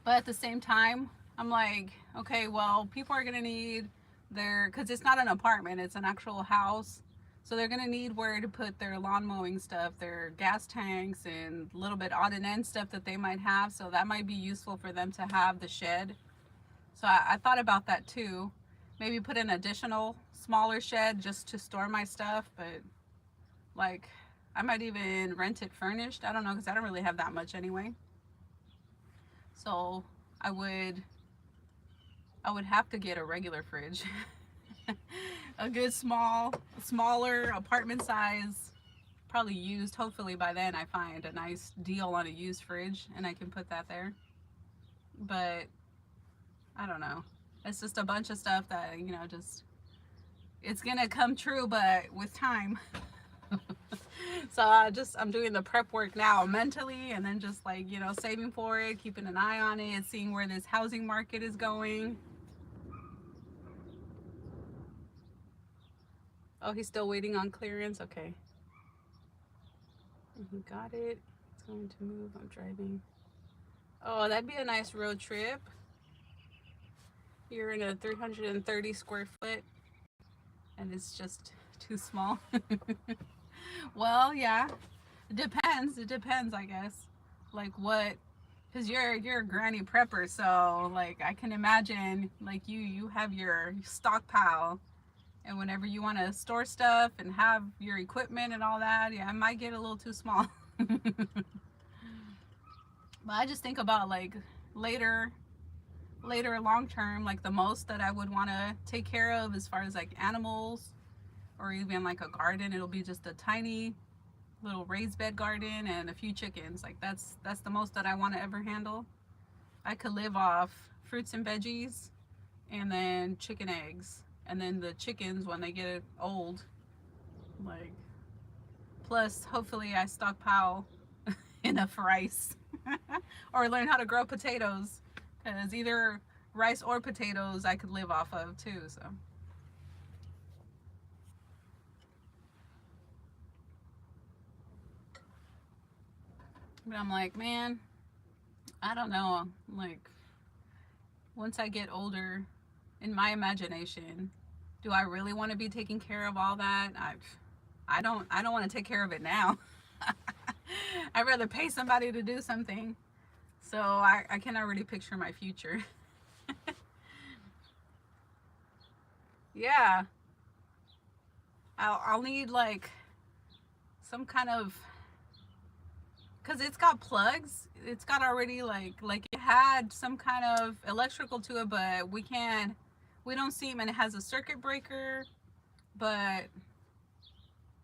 Speaker 1: But at the same time, I'm like, okay, well, people are gonna need because it's not an apartment, it's an actual house. So they're gonna need where to put their lawn mowing stuff, their gas tanks, and a little bit odd and end stuff that they might have. So that might be useful for them to have the shed. So I thought about that too. Maybe put an additional smaller shed just to store my stuff, but like I might even rent it furnished. I don't know, because I don't really have that much anyway. So I would have to get a regular fridge. A good smaller apartment size, probably used. Hopefully by then I find a nice deal on a used fridge and I can put that there. But I don't know. It's just a bunch of stuff that, you know, just it's gonna come true, but with time. So I'm doing the prep work now mentally, and then just like, you know, saving for it, keeping an eye on it, seeing where this housing market is going. Oh, he's still waiting on clearance. Okay. He got it. It's going to move. I'm driving. Oh, that'd be a nice road trip. You're in a 330 square foot and it's just too small. Well, yeah. It depends. It depends, I guess. Like what, because you're a granny prepper, so like I can imagine like you have your stockpile, and whenever you want to store stuff and have your equipment and all that, yeah, it might get a little too small. But I just think about like later long term, like the most that I would want to take care of as far as like animals or even like a garden, it'll be just a tiny little raised bed garden and a few chickens. Like that's the most that I want to ever handle. I could live off fruits and veggies and then chicken eggs, and then the chickens when they get old, like, plus hopefully I stockpile enough rice or learn how to grow potatoes, because either rice or potatoes I could live off of too. So but I'm like, man, I don't know, like once I get older, in my imagination, do I really want to be taking care of all that? I don't want to take care of it now. I'd rather pay somebody to do something. So I can already picture my future. Yeah, I'll need like some kind of, because it's got plugs, it's got already like it had some kind of electrical to it, but we don't see them, and it has a circuit breaker, but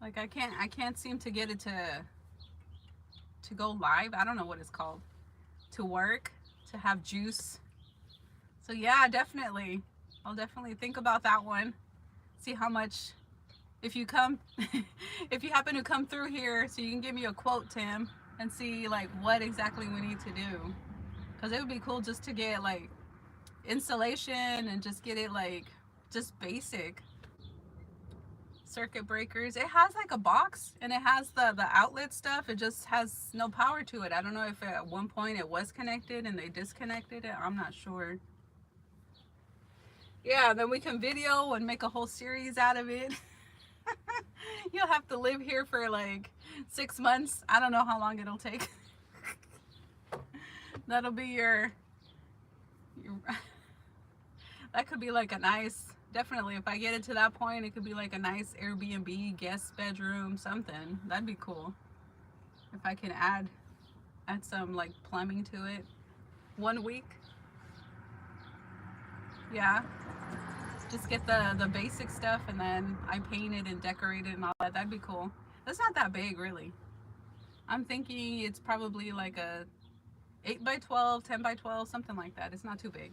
Speaker 1: like I can't seem to get it to go live. I don't know what it's called, to work, to have juice. So yeah, definitely I'll definitely think about that one, see how much, if you come if you happen to come through here, so you can give me a quote, Tim, and see like what exactly we need to do, because it would be cool just to get like installation and just get it like just basic circuit breakers. It has like a box and it has the outlet stuff, it just has no power to it. I don't know if at one point it was connected and they disconnected it, I'm not sure. Yeah, then we can video and make a whole series out of it. You'll have to live here for like 6 months. I don't know how long it'll take. That'll be your that could be like a nice, definitely if I get it to that point, it could be like a nice Airbnb guest bedroom, something. That'd be cool. If I can add some like plumbing to it. 1 week. Yeah. Just get the basic stuff and then I paint it and decorate it and all that. That'd be cool. That's not that big really. I'm thinking it's probably like a 8 by 12, 10 by 12, something like that. It's not too big.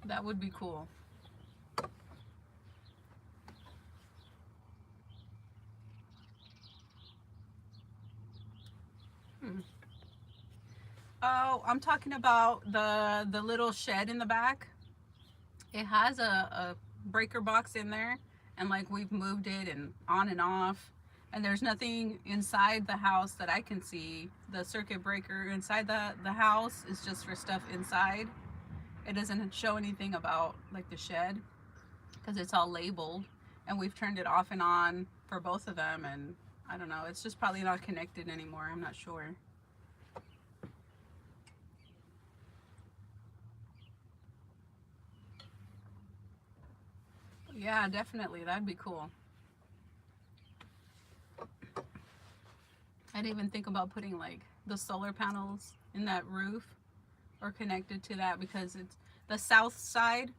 Speaker 1: That would be cool. Hmm. Oh, I'm talking about the little shed in the back. It has a breaker box in there, and like we've moved it and on and off, and there's nothing inside the house that I can see. The circuit breaker inside the house is just for stuff inside. It doesn't show anything about like the shed because it's all labeled, and we've turned it off and on for both of them, and I don't know, it's just probably not connected anymore. I'm not sure. Yeah, definitely. That'd be cool. I didn't even think about putting like the solar panels in that roof or connected to that because it's the south side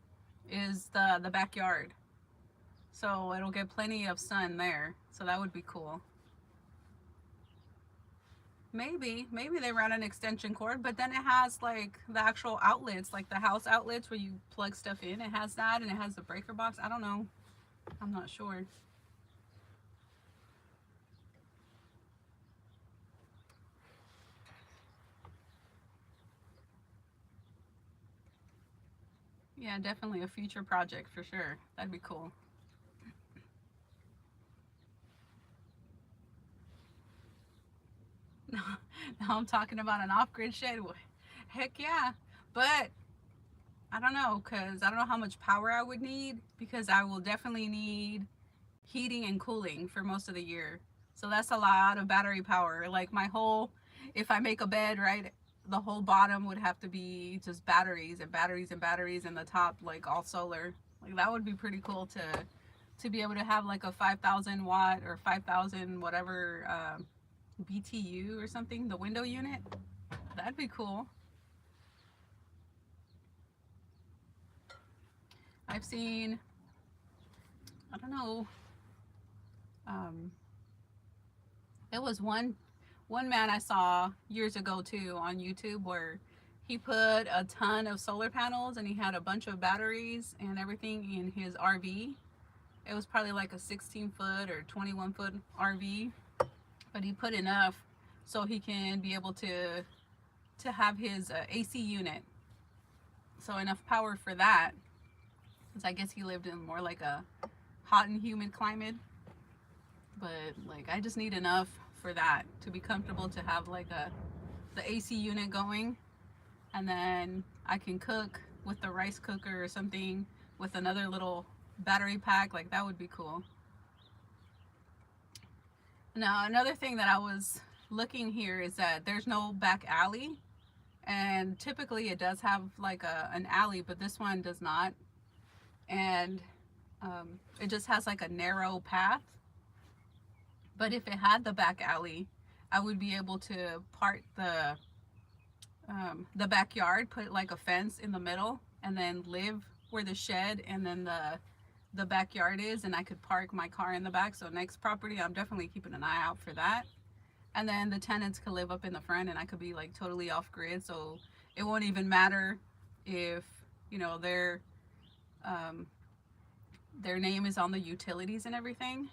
Speaker 1: is the backyard. So it'll get plenty of sun there. So that would be cool. Maybe they run an extension cord, but then it has like the actual outlets, like the house outlets where you plug stuff in. It has that and it has the breaker box. I don't know. I'm not sure. Yeah, definitely a future project for sure. That'd be cool. Now I'm talking about an off-grid shed. Heck yeah. But I don't know, because I don't know how much power I would need, because I will definitely need heating and cooling for most of the year. So that's a lot of battery power. Like my whole, if I make a bed, right, the whole bottom would have to be just batteries and batteries and batteries, and the top like all solar. Like that would be pretty cool to be able to have like a 5,000 watt or 5,000 whatever BTU or something, the window unit. That'd be cool. I've seen, I don't know, um, there was one man I saw years ago too on YouTube where he put a ton of solar panels and he had a bunch of batteries and everything in his RV. It was probably like a 16-foot or 21-foot RV, but he put enough so he can be able to have his AC unit. So enough power for that, because I guess he lived in more like a hot and humid climate. But like I just need enough for that to be comfortable to have like the AC unit going, and then I can cook with the rice cooker or something with another little battery pack. Like that would be cool. Now another thing that I was looking here is that there's no back alley, and typically it does have like an alley, but this one does not. And it just has like a narrow path. But if it had the back alley, I would be able to part the backyard, put like a fence in the middle, and then live where the shed and then the backyard is, and I could park my car in the back. So next property, I'm definitely keeping an eye out for that. And then the tenants could live up in the front, and I could be like totally off grid, so it won't even matter if you know um, their name is on the utilities and everything,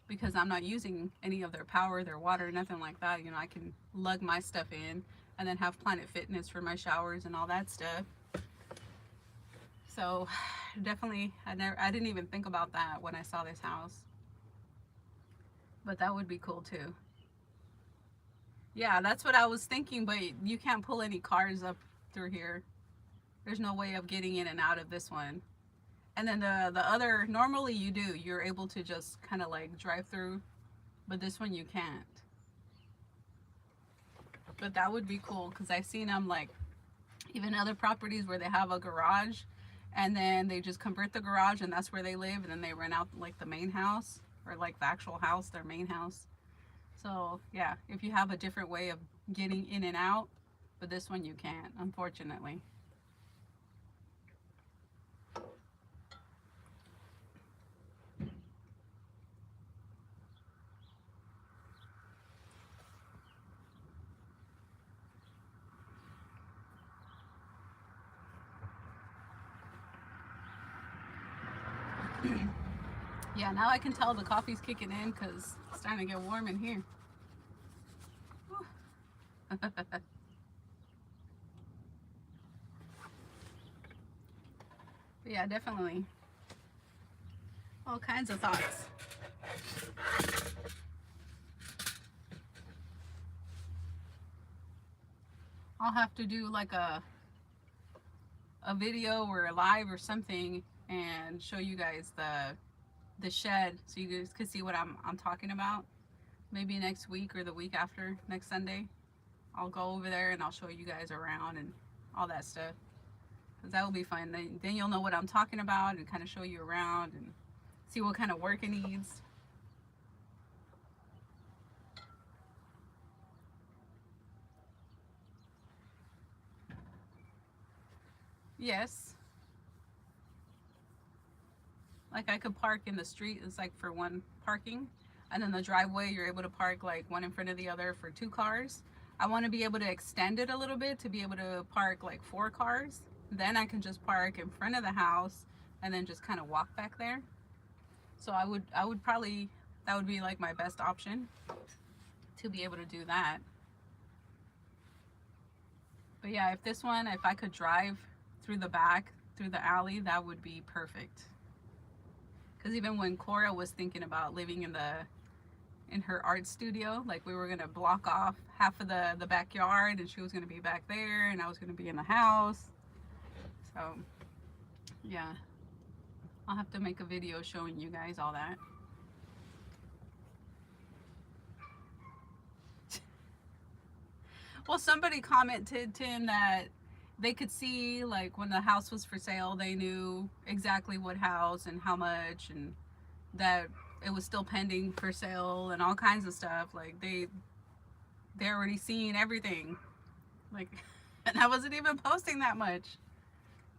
Speaker 1: because I'm not using any of their power, their water, nothing like that. You know, I can lug my stuff in and then have Planet Fitness for my showers and all that stuff. So definitely, I didn't even think about that when I saw this house, but that would be cool too. Yeah, that's what I was thinking, but you can't pull any cars up through here. There's no way of getting in and out of this one. And then the other, normally you're able to just kind of like drive through, but this one you can't. But that would be cool, because I've seen them like even other properties where they have a garage and then they just convert the garage and that's where they live, and then they rent out like the main house, or like the actual house, their main house. So yeah, if you have a different way of getting in and out, but this one you can't, unfortunately. Yeah, now I can tell the coffee's kicking in because it's starting to get warm in here. But yeah, definitely. All kinds of thoughts. I'll have to do like a video or a live or something and show you guys the shed so you guys can see what I'm talking about. Maybe next week or the week after, next Sunday. I'll go over there and I'll show you guys around and all that stuff. Because that will be fun. Then you'll know what I'm talking about and kind of show you around and see what kind of work it needs. Yes. Like I could park in the street, it's like for one parking. And then the driveway, you're able to park like one in front of the other for 2 cars. I want to be able to extend it a little bit to be able to park like 4 cars. Then I can just park in front of the house and then just kind of walk back there. So I would probably, that would be like my best option to be able to do that. But yeah, if this one, if I could drive through the back, through the alley, that would be perfect. Because even when Cora was thinking about living in her art studio, like we were gonna block off half of the backyard and she was gonna be back there and I was gonna be in the house. So yeah, I'll have to make a video showing you guys all that. Well, somebody commented, Tim, that they could see like when the house was for sale, they knew exactly what house and how much, and that it was still pending for sale and all kinds of stuff. Like they're already seeing everything. Like, and I wasn't even posting that much.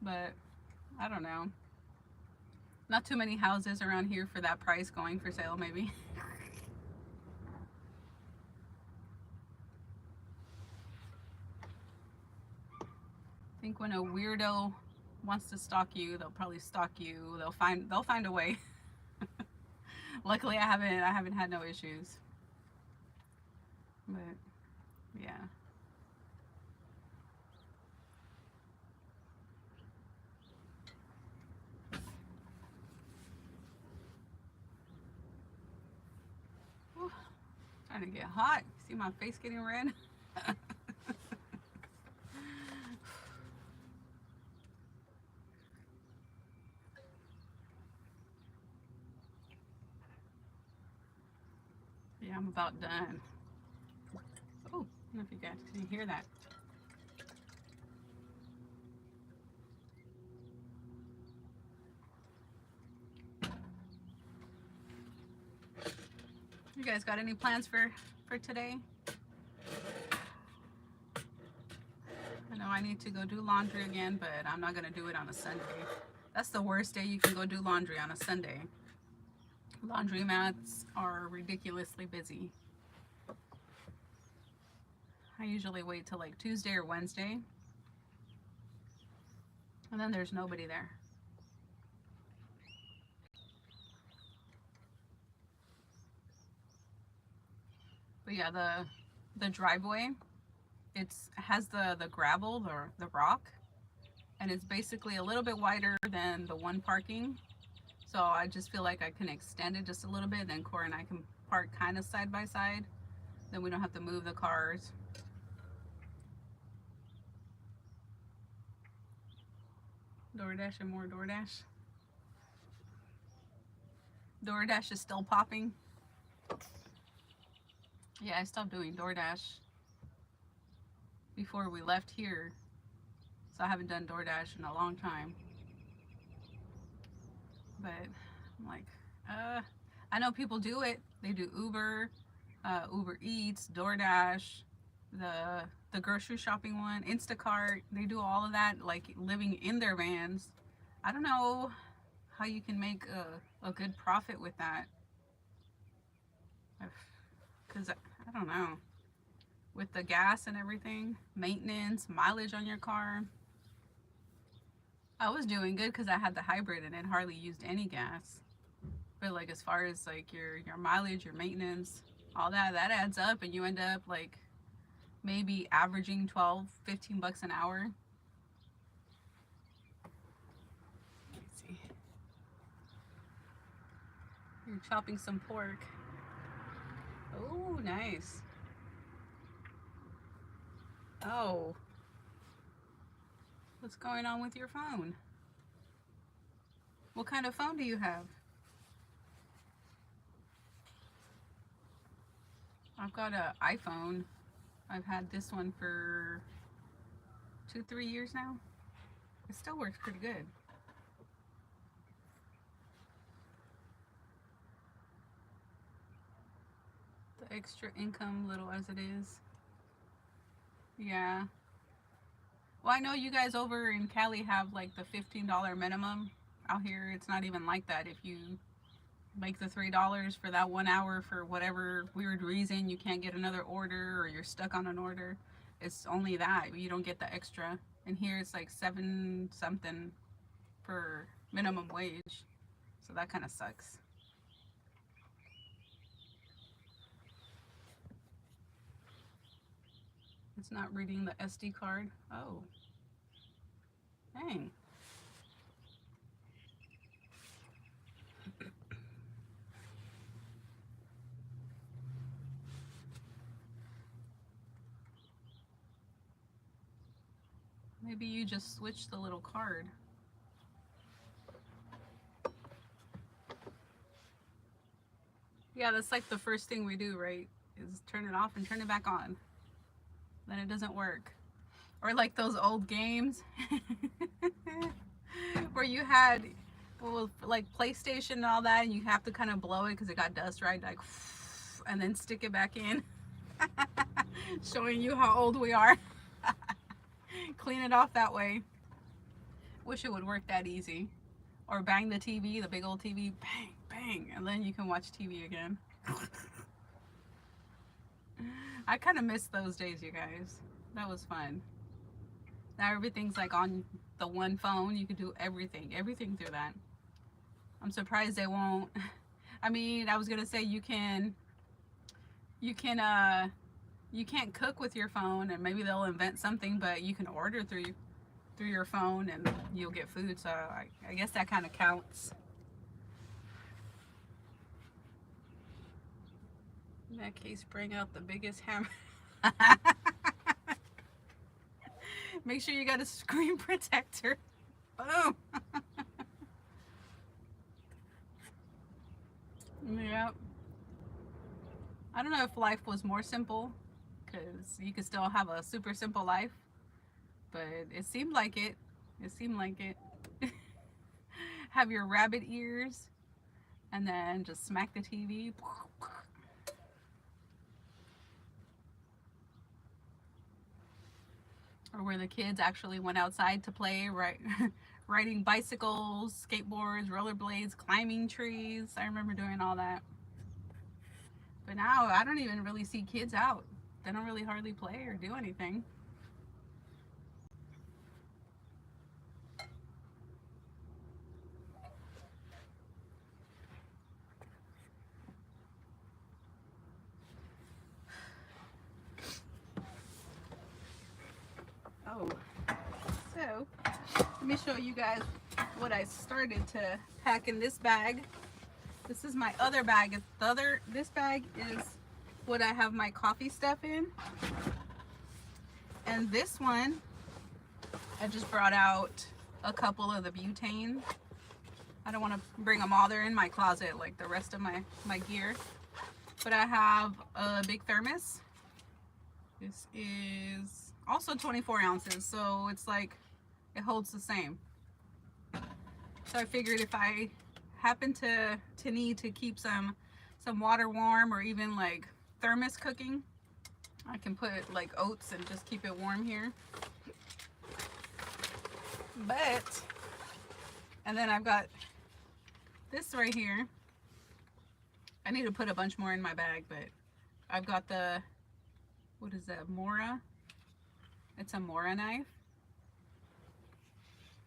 Speaker 1: But I don't know. Not too many houses around here for that price going for sale, maybe. I think when a weirdo wants to stalk you, they'll probably stalk you. They'll find a way. Luckily, I haven't had no issues. But yeah. Whew. Starting to get hot. See my face getting red? Yeah, I'm about done. Oh, I don't know if you guys can hear that. You guys got any plans for today? I know I need to go do laundry again, but I'm not gonna do it on a Sunday. That's the worst day you can go do laundry, on a Sunday. Laundromats are ridiculously busy. I usually wait till like Tuesday or Wednesday, and then there's nobody there. But yeah, the driveway, it has the gravel, the rock, and it's basically a little bit wider than the one parking. So I just feel like I can extend it just a little bit, then Cora and I can park kind of side by side. Then we don't have to move the cars. DoorDash and more DoorDash. DoorDash is still popping. Yeah, I stopped doing DoorDash before we left here. So I haven't done DoorDash in a long time. But I'm like, I know people do it. They do Uber, Uber Eats, DoorDash, the grocery shopping one, Instacart. They do all of that, like living in their vans. I don't know how you can make a good profit with that. Because I don't know. With the gas and everything, maintenance, mileage on your car. I was doing good because I had the hybrid and it hardly used any gas. But like as far as like your mileage, your maintenance, all that adds up, and you end up like maybe averaging 12, 15 bucks an hour. Let's see. You're chopping some pork. Oh, nice. Oh. What's going on with your phone? What kind of phone do you have? I've got an iPhone. I've had this one for 2-3 years now. It still works pretty good. The extra income, little as it is. Yeah. Well, I know you guys over in Cali have like the $15 minimum. Out here, it's not even like that. If you make the $3 for that 1 hour for whatever weird reason, you can't get another order or you're stuck on an order, it's only that. You don't get the extra. And here it's like 7 something for minimum wage. So that kind of sucks. It's not reading the SD card. Oh. Dang. Maybe you just switch the little card. Yeah, that's like the first thing we do, right? Is turn it off and turn it back on. Then it doesn't work. Or like those old games where you had, well, like PlayStation and all that, and you have to kind of blow it because it got dust, right? Like, and then stick it back in. Showing you how old we are. Clean it off that way. Wish it would work that easy. Or bang the TV, the big old TV, bang, bang, and then you can watch TV again. I kind of miss those days, you guys. That was fun. Now everything's like on the one phone. You can do everything through that. I'm surprised they won't. I mean, I was gonna say you can't cook with your phone, and maybe they'll invent something, but you can order through your phone and you'll get food. So I guess that kind of counts. In that case, bring out the biggest hammer. Make sure you got a screen protector. Boom. Yep. I don't know if life was more simple, because you could still have a super simple life, but it seemed like it. It seemed like it. Have your rabbit ears and then just smack the TV. Or where the kids actually went outside to play, right? Riding bicycles, skateboards, rollerblades, climbing trees. I remember doing all that. But now I don't even really see kids out. They don't really hardly play or do anything. Oh, so let me show you guys what I started to pack in this bag. This is my other bag. This bag is what I have my coffee stuff in. And this one, I just brought out a couple of the butane. I don't want to bring them all. They're in my closet like the rest of my gear. But I have a big thermos. This is also 24 ounces, so it's like it holds the same. So I figured if I happen to need to keep some water warm, or even like thermos cooking, I can put like oats and just keep it warm here. But, and then I've got this right here. I need to put a bunch more in my bag, but I've got the, what is that, Mora? It's a Mora knife.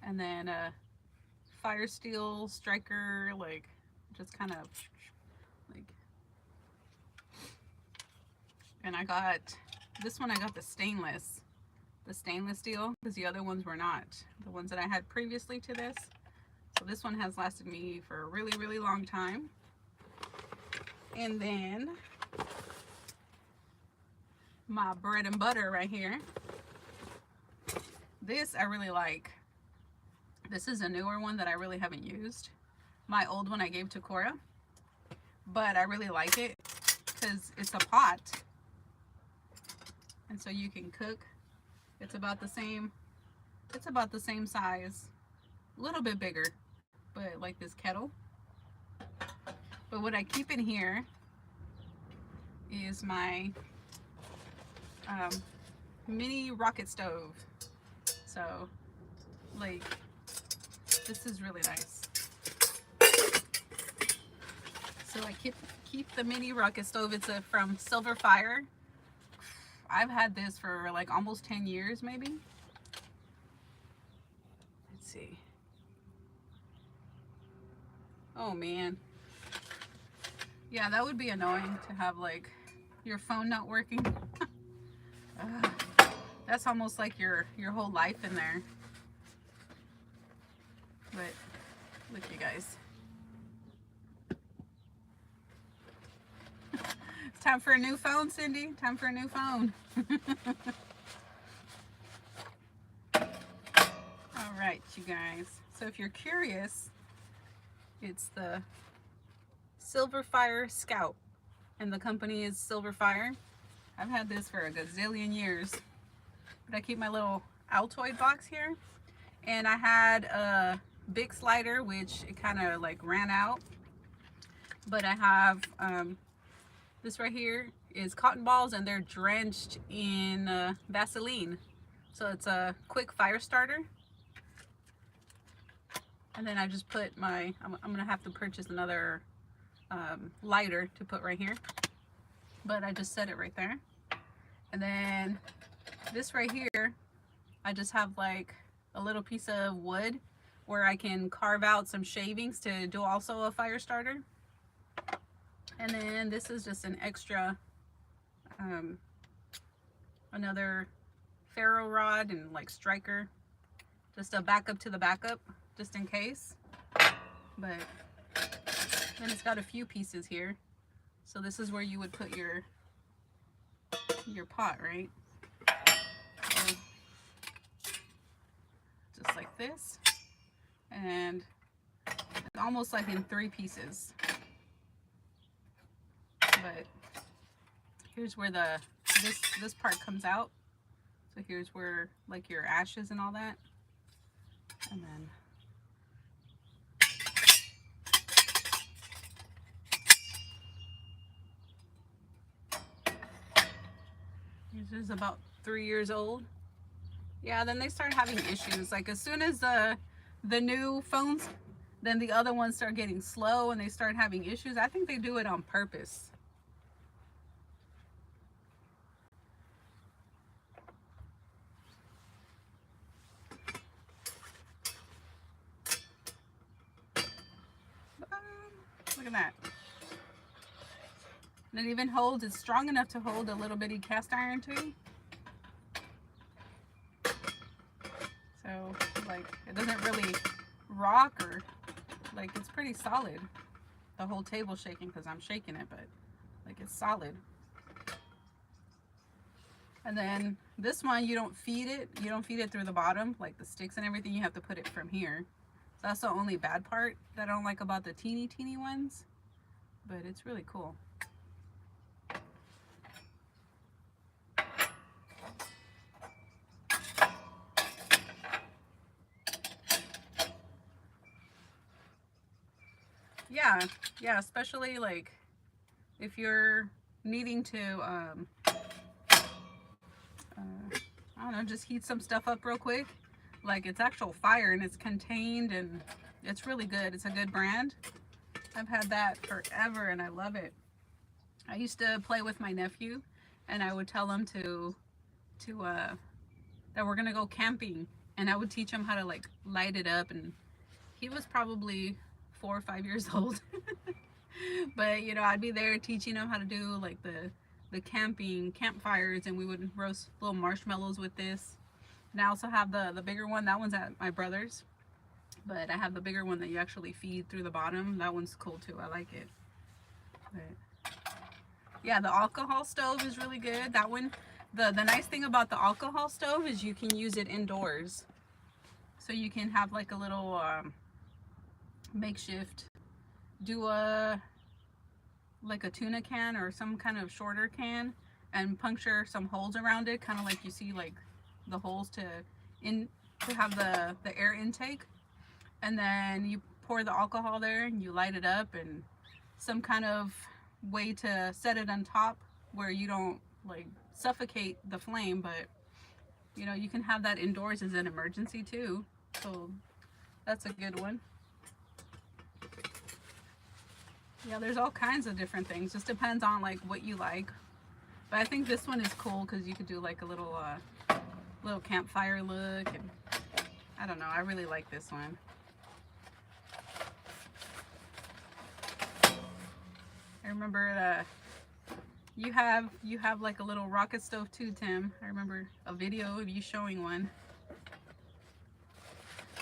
Speaker 1: And then a fire steel striker, like just kind of like, and I got this one. I got the stainless steel, because the other ones were not, the ones that I had previously to this. So this one has lasted me for a really long time. And then my bread and butter right here. This I really like. This is a newer one that I really haven't used. My old one I gave to Cora, but I really like it because it's a pot, and so you can cook. It's about the same size, a little bit bigger, but like this kettle. But what I keep in here is my mini rocket stove. So like, this is really nice. So I keep the mini rocket stove. It's from Silver Fire. I've had this for like almost 10 years maybe. Let's see. Oh man. Yeah, that would be annoying to have like your phone not working. That's almost like your whole life in there. But look, you guys. It's time for a new phone, Cindy. Time for a new phone. All right, you guys. So if you're curious, it's the Silver Fire Scout, and the company is Silver Fire. I've had this for a gazillion years, but I keep my little Altoid box here, and I had a big slider which it kind of like ran out, but I have this right here is cotton balls, and they're drenched in Vaseline, so it's a quick fire starter. And then I just put my, I'm gonna have to purchase another lighter to put right here, but I just set it right there. And then this right here, I just have like a little piece of wood where I can carve out some shavings to do also a fire starter. And then this is just an extra, another ferro rod and like striker, just a backup to the backup, just in case. But then it's got a few pieces here. So this is where you would put your pot, right? So just like this. And it's almost like in 3 pieces. But here's where this part comes out. So here's where like your ashes and all that. And then this is about 3 years old. Yeah, then they start having issues. Like as soon as the new phones, then the other ones start getting slow and they start having issues. I think they do it on purpose. Look at that. And it even holds, it's strong enough to hold a little bitty cast iron too. So like it doesn't really rock, or like it's pretty solid. The whole table's shaking because I'm shaking it, but like it's solid. And then this one, you don't feed it. You don't feed it through the bottom, like the sticks and everything. You have to put it from here. So that's the only bad part that I don't like about the teeny ones. But it's really cool. Yeah, especially like if you're needing to I don't know, just heat some stuff up real quick. Like it's actual fire and it's contained and it's really good. It's a good brand. I've had that forever and I love it. I used to play with my nephew and I would tell him that we're gonna go camping, and I would teach him how to like light it up, and he was probably 4 or 5 years old. But you know, I'd be there teaching him how to do like the campfires, and we would roast little marshmallows with this. And I also have the bigger one. That one's at my brother's, but I have the bigger one that you actually feed through the bottom. That one's cool too. I like it. But yeah, the alcohol stove is really good. That one, the nice thing about the alcohol stove is you can use it indoors. So you can have like a little makeshift, do like a tuna can or some kind of shorter can and puncture some holes around it, kind of like you see like the holes to have the air intake, and then you pour the alcohol there and you light it up, and some kind of way to set it on top where you don't like suffocate the flame, but you know, you can have that indoors as an emergency too. So that's a good one. Yeah, there's all kinds of different things. Just depends on like what you like. But I think this one is cool because you could do like a little campfire look, and I don't know, I really like this one. I remember you have like a little rocket stove too, Tim. I remember a video of you showing one.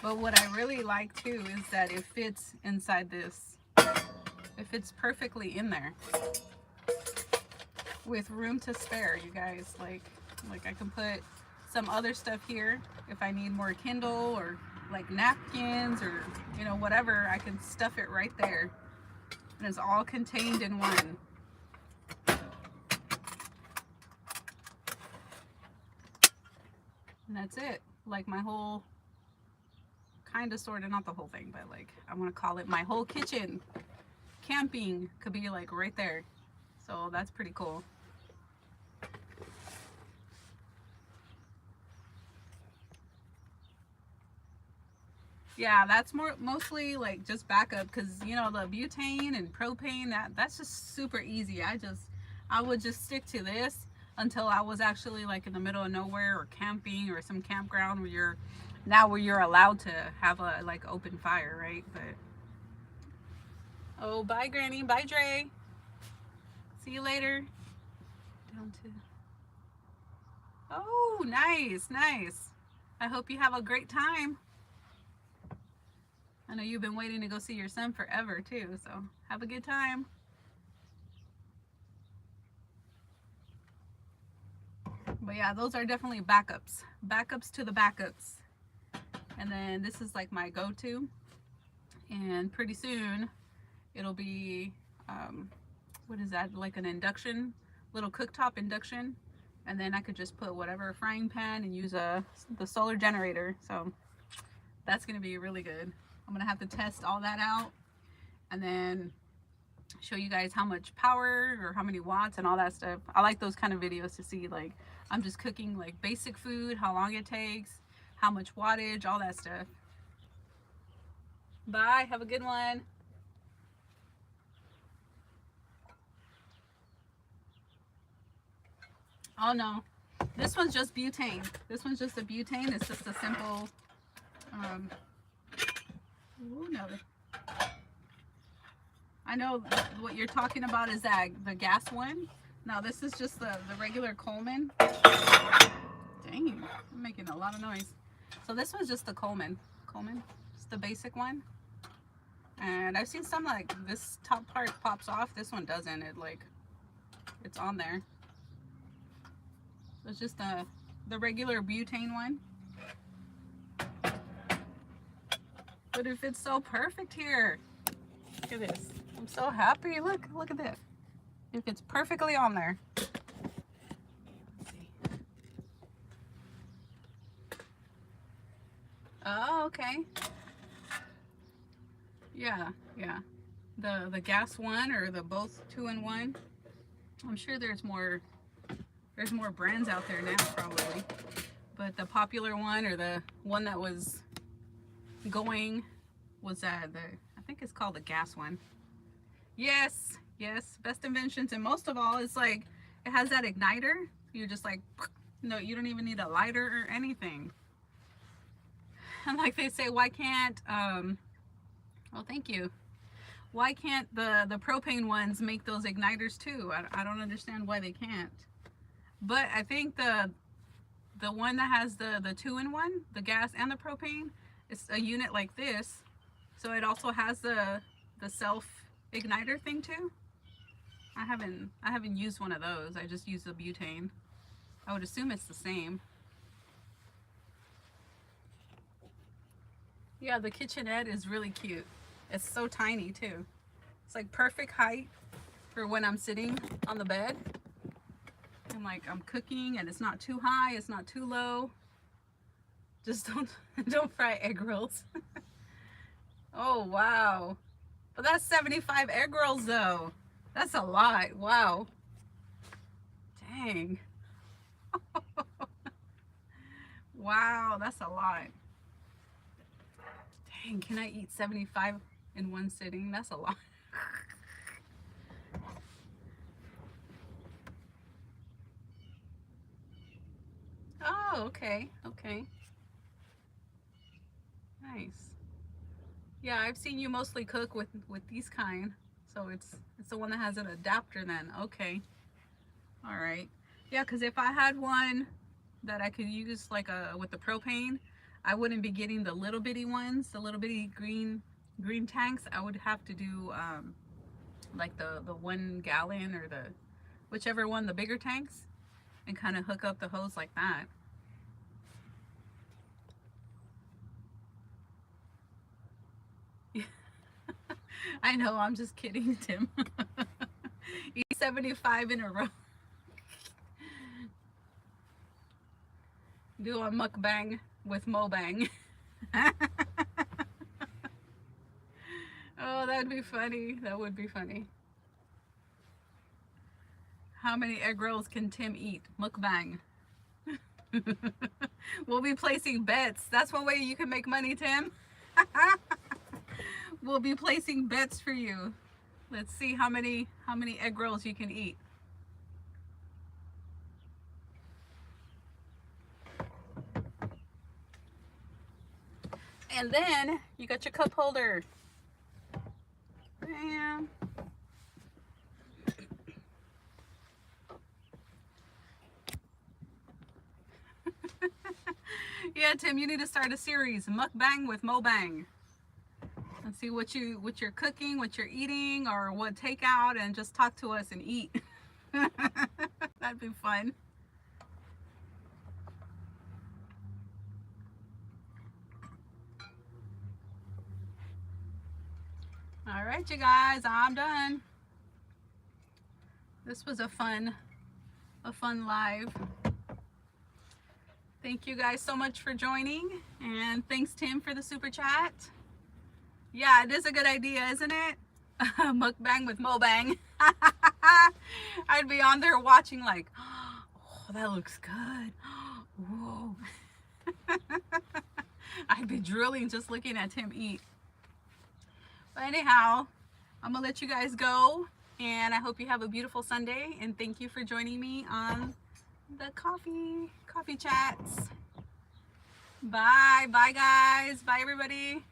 Speaker 1: But what I really like too is that it fits inside this. It fits perfectly in there with room to spare, you guys. Like I can put some other stuff here if I need more Kindle or like napkins or you know, whatever. I can stuff it right there, and it's all contained in one. And that's it. Like my whole, kind of sort of, not the whole thing, but like I want to call it my whole kitchen camping could be like right there. So that's pretty cool. Yeah, that's mostly like just backup, because you know, the butane and propane, that's just super easy. I would just stick to this until I was actually like in the middle of nowhere or camping or some campground where you're allowed to have a like open fire, right? But oh, bye Granny, bye Dre. See you later. Down to. Oh, nice, nice. I hope you have a great time. I know you've been waiting to go see your son forever too, so have a good time. But yeah, those are definitely backups. Backups to the backups. And then this is like my go-to. And pretty soon it'll be, what is that? Like an induction, little cooktop induction. And then I could just put whatever frying pan and use the solar generator. So that's gonna be really good. I'm gonna have to test all that out and then show you guys how much power or how many watts and all that stuff. I like those kind of videos to see like I'm just cooking like basic food, how long it takes, how much wattage, all that stuff. Bye, have a good one. Oh no, this one's just butane. This one's just a butane. It's just a simple oh no, I know what you're talking about is that the gas one. Now this is just the regular Coleman. Dang, I'm making a lot of noise. So this one's just the Coleman, just the basic one. And I've seen some like this top part pops off. This one doesn't. It's on there. It's just the regular butane one. But it fits so perfect here. Look at this. I'm so happy. Look at this. It fits perfectly on there. Let's see. Oh, okay. Yeah. The gas one or the both 2-in-1. I'm sure there's more brands out there now probably. But the popular one, or the one that was going, was I think it's called the gas one. Yes, best inventions. And most of all, it's like it has that igniter. You're just like, no, you don't even need a lighter or anything. And like they say, why can't well, thank you, why can't the propane ones make those igniters too? I don't understand why they can't. But I think the one that has the 2-in-1, the gas and the propane, it's a unit like this, so it also has the self igniter thing too. I haven't used one of those. I just use the butane. I would assume it's the same. Yeah, the kitchenette is really cute. It's so tiny too. It's like perfect height for when I'm sitting on the bed and like I'm cooking, and it's not too high, it's not too low. Just don't fry egg rolls. Oh wow. But that's 75 egg rolls though. That's a lot. Wow. Dang. Wow, that's a lot. Dang, can I eat 75 in one sitting? That's a lot. Oh, okay. Nice. Yeah, I've seen you mostly cook with these kind. So it's the one that has an adapter then. Okay. All right. Yeah, because if I had one that I could use like with the propane, I wouldn't be getting the little bitty ones, the little bitty green tanks. I would have to do like the 1 gallon or the whichever one, the bigger tanks, and kind of hook up the hose like that. I know, I'm just kidding, Tim. Eat 75 in a row. Do a mukbang with Mobang. Oh, that'd be funny. That would be funny. How many egg rolls can Tim eat? Mukbang. We'll be placing bets. That's one way you can make money, Tim. We'll be placing bets for you. Let's see how many egg rolls you can eat. And then you got your cup holder. Bam. Yeah, Tim, you need to start a series, mukbang with Mobang. And see what you're cooking, what you're eating, or what takeout, and just talk to us and eat. That'd be fun. All right, you guys, I'm done. This was a fun live. Thank you guys so much for joining, and thanks Tim for the super chat. Yeah, it is a good idea, isn't it? Mukbang with Mobang. I'd be on there watching like, oh, that looks good. Whoa. I'd be drooling just looking at Tim eat. But anyhow, I'm gonna let you guys go, and I hope you have a beautiful Sunday, and thank you for joining me on the coffee chats. Bye guys. Bye everybody.